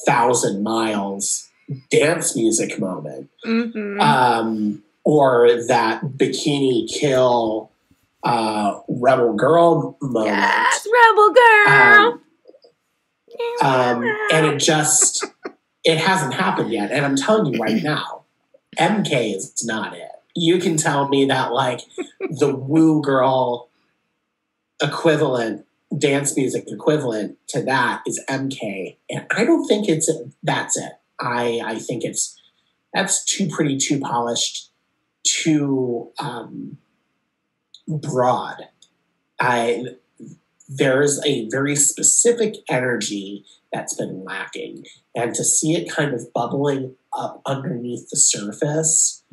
S3: 1,000 Miles dance music moment. Or that Bikini Kill Rebel Girl moment.
S1: Yes, Rebel Girl!
S3: And it hasn't happened yet. And I'm telling you right now, MK is not it. You can tell me that, like, the woo girl equivalent, dance music equivalent to that is MK. And I don't think that's it. I think that's too pretty, too polished, too broad. There's a very specific energy that's been lacking. And to see it kind of bubbling up underneath the surface,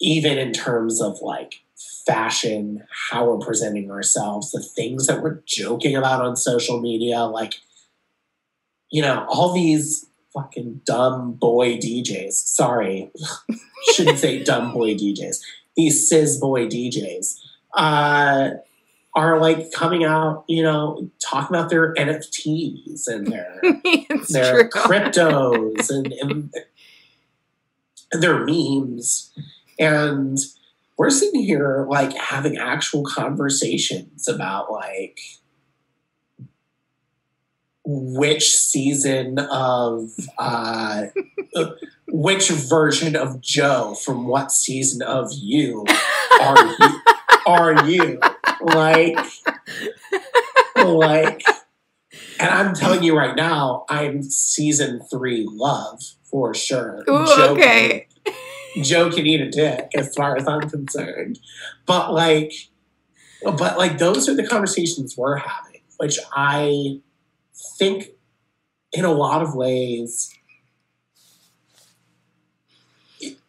S3: even in terms of like fashion, how we're presenting ourselves, the things that we're joking about on social media, like, you know, all these fucking dumb boy DJs. Sorry, shouldn't say dumb boy DJs. These cis boy DJs are like coming out, you know, talking about their NFTs and their cryptos and their memes. And we're sitting here like having actual conversations about like which season of which version of Joe from what season of You are you like and I'm telling you right now, I'm season 3 love for sure.
S1: Ooh, okay.
S3: Joe can eat a dick as far as I'm concerned. But those are the conversations we're having, which I think in a lot of ways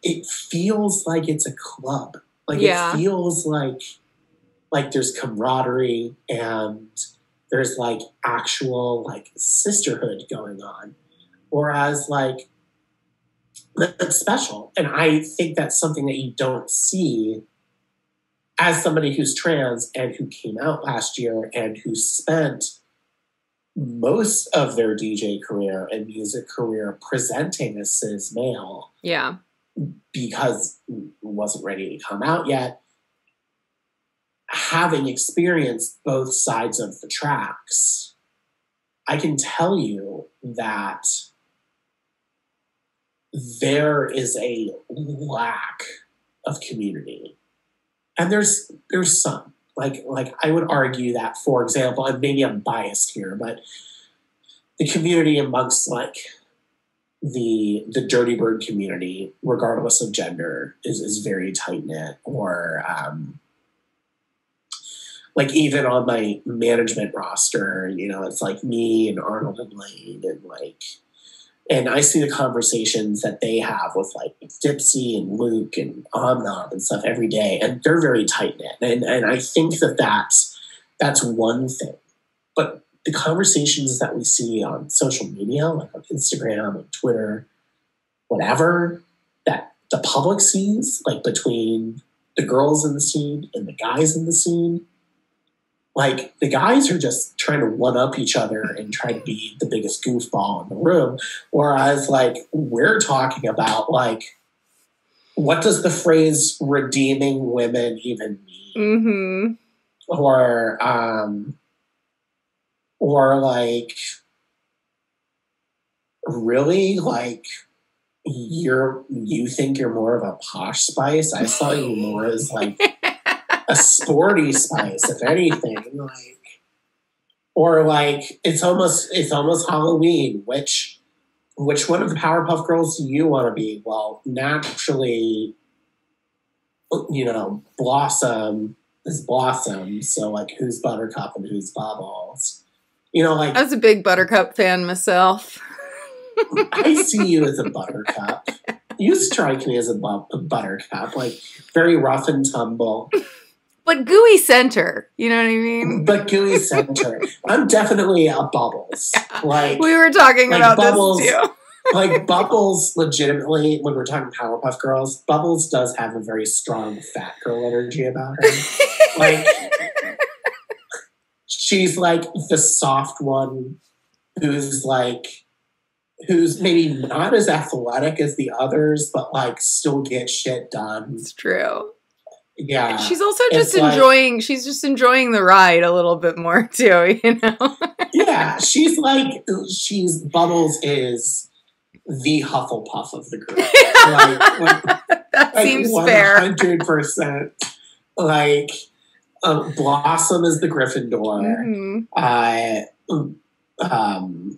S3: it feels like it's a club. Like it feels like there's camaraderie and there's like actual like sisterhood going on. Whereas like that's special. And I think that's something that you don't see as somebody who's trans and who came out last year and who spent most of their DJ career and music career presenting as cis male.
S1: Yeah.
S3: Because wasn't ready to come out yet. Having experienced both sides of the tracks, I can tell you that there is a lack of community. And there's some. Like I would argue that, for example, and maybe I'm biased here, but the community amongst like the dirty bird community, regardless of gender, is very tight knit. Or like even on my management roster, you know, it's like me and Arnold and Lane and like, and I see the conversations that they have with like Dipsy and Luke and Amnon and stuff every day, and they're very tight knit. And I think that that's one thing. But the conversations that we see on social media, like on Instagram and Twitter, whatever, that the public sees, like between the girls in the scene and the guys in the scene, like the guys are just trying to one up each other and try to be the biggest goofball in the room. Whereas like we're talking about like, what does the phrase redeeming women even mean?
S1: Mm-hmm.
S3: Or like, really, like you think you're more of a posh Spice? I saw you more as like a sporty Spice, if anything. Like, or like it's almost Halloween. Which one of the Powerpuff Girls do you want to be? Well, naturally, you know, Blossom is Blossom. So like, who's Buttercup and who's Bubbles? You know, like
S1: I was a big Buttercup fan myself.
S3: I see you as a Buttercup. You strike me as a Buttercup, like very rough and tumble.
S1: But gooey center, you know what I mean?
S3: But gooey center. I'm definitely a Bubbles. Like
S1: we were talking
S3: like
S1: about
S3: Bubbles,
S1: this too.
S3: Like Bubbles, legitimately, when we're talking Powerpuff Girls, Bubbles does have a very strong fat girl energy about her. Like she's like the soft one who's maybe not as athletic as the others, but like still get shit done.
S1: It's true.
S3: Yeah.
S1: She's also just enjoying the ride a little bit more too, you know?
S3: Yeah. Bubbles is the Hufflepuff of the group.
S1: That seems fair.
S3: 100%. Like, Blossom is the Gryffindor.
S1: Mm-hmm.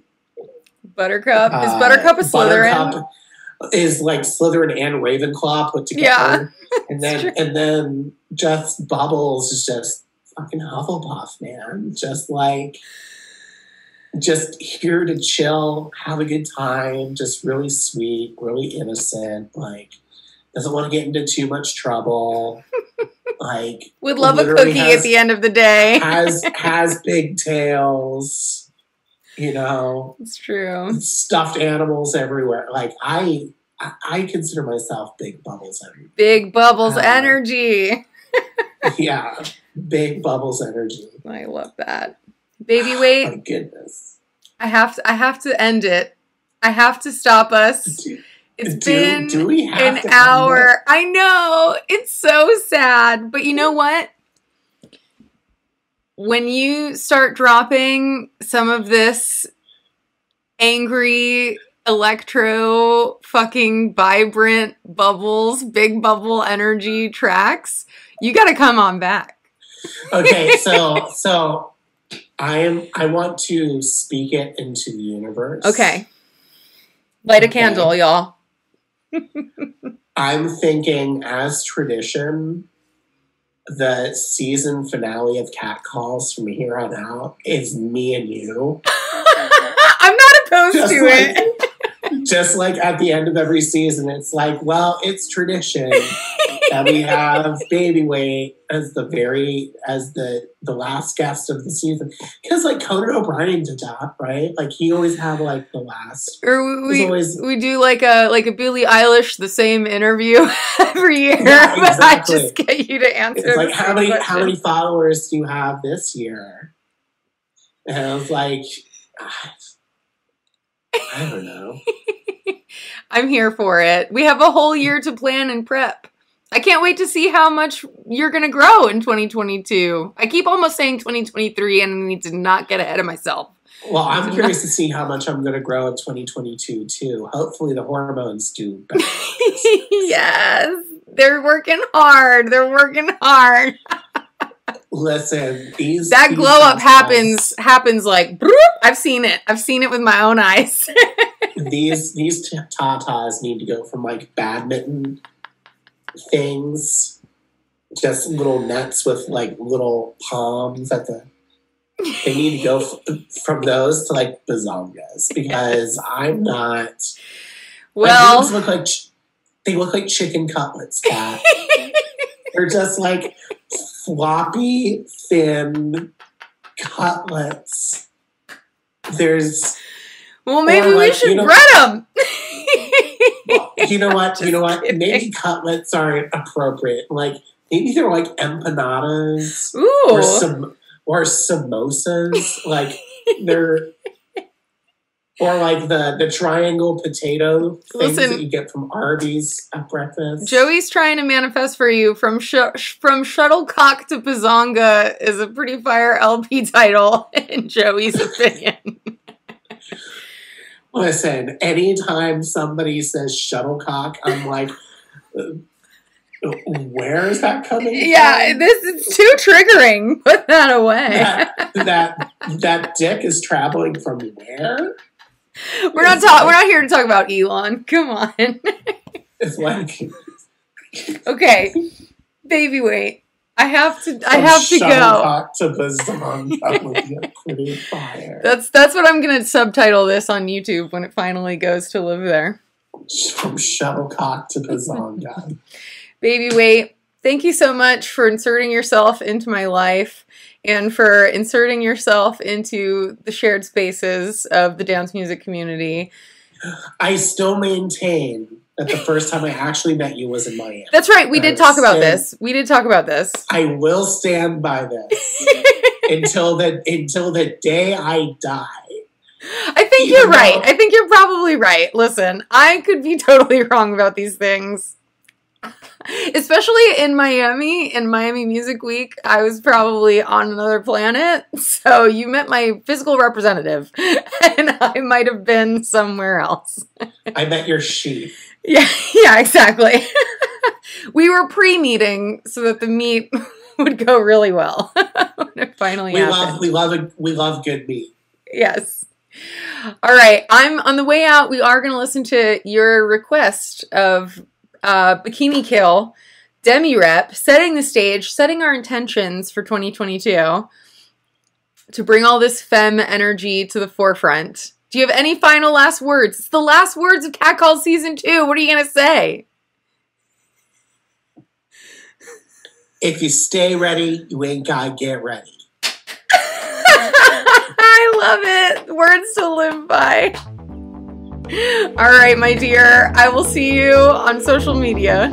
S1: Buttercup. Is Buttercup a Slytherin?
S3: Buttercup is like Slytherin and Ravenclaw put together.
S1: Yeah.
S3: And then just Bubbles is just fucking Hufflepuff, man. Just here to chill, have a good time, just really sweet, really innocent, like doesn't want to get into too much trouble. Like
S1: would love a cookie at the end of the day.
S3: has pigtails, you know.
S1: It's true.
S3: Stuffed animals everywhere. Like I consider myself Big Bubbles energy.
S1: Big Bubbles energy.
S3: Yeah, Big Bubbles energy.
S1: I love that. Baby weight.
S3: My goodness.
S1: I have to end it. I have to stop us. It's been an hour. I know. It's so sad. But you know what? When you start dropping some of this angry, electro, fucking vibrant bubbles, big bubble energy tracks, you got to come on back.
S3: Okay, so I want to speak it into the universe.
S1: Okay. Light a candle, y'all.
S3: I'm thinking, as tradition, the season finale of Catcalls from here on out is me and you.
S1: I'm not opposed to it.
S3: Just like at the end of every season, it's like, well, it's tradition that we have Baby Weight as the last guest of the season. Because like Conan O'Brien did that, right? Like he always had like the last.
S1: Or we do like a Billie Eilish the same interview every year.
S3: Yeah, exactly.
S1: But I just get you to answer.
S3: It's like how many followers do you have this year? And I was like, I don't know.
S1: I'm here for it. We have a whole year to plan and prep. I can't wait to see how much you're going to grow in 2022. I keep almost saying 2023 and I need to not get ahead of myself.
S3: Well, I'm curious to see how much I'm going to grow in 2022 too. Hopefully the hormones do better.
S1: Yes. They're working hard.
S3: Listen,
S1: that glow up happens like, bloop, I've seen it with my own eyes.
S3: these tatas need to go from like badminton things, just little nets with like little palms at the. They need to go from those to like bazongas because I'm not.
S1: Well,
S3: my boobs they look like chicken cutlets, Kat. They're just like floppy, thin cutlets.
S1: Well, maybe we should bread them.
S3: Well, you know what? Maybe cutlets aren't appropriate. Like maybe they're like empanadas.
S1: Ooh.
S3: Or samosas. Like they're. Or like the triangle potato things that you get from Arby's at breakfast.
S1: Joey's trying to manifest for you from shuttlecock to bazonga is a pretty fire LP title in Joey's opinion.
S3: Listen, anytime somebody says shuttlecock, I'm like, where is that coming from?
S1: Yeah, this is too triggering. Put that away.
S3: That dick is traveling from where?
S1: We're not here to talk about Elon. Come on.
S3: It's like
S1: okay, baby, wait. I have to go.
S3: To bazonga would be pretty fire.
S1: That's what I'm gonna subtitle this on YouTube when it finally goes to live there.
S3: From shuttlecock to bazonga.
S1: Baby, wait. Thank you so much for inserting yourself into my life and for inserting yourself into the shared spaces of the dance music community.
S3: I still maintain that the first time I actually met you was in Miami.
S1: That's right. We did talk about this.
S3: I will stand by this until the day I die.
S1: I think you're right. I think you're probably right. Listen, I could be totally wrong about these things. Especially in Miami Music Week, I was probably on another planet. So you met my physical representative, and I might have been somewhere else.
S3: I met your sheath.
S1: Yeah, exactly. We were pre-meeting so that the meet would go really well when it finally happened.
S3: We love good meat.
S1: Yes. All right. I'm on the way out. We are going to listen to your request of Bikini Kill, Demi Rep, setting the stage, setting our intentions for 2022 to bring all this femme energy to the forefront. Do you have any final last words? It's the last words of Catcall Season 2. What are you going to say?
S3: If you stay ready, you ain't gotta get ready.
S1: I love it. Words to live by. All right, my dear. I will see you on social media.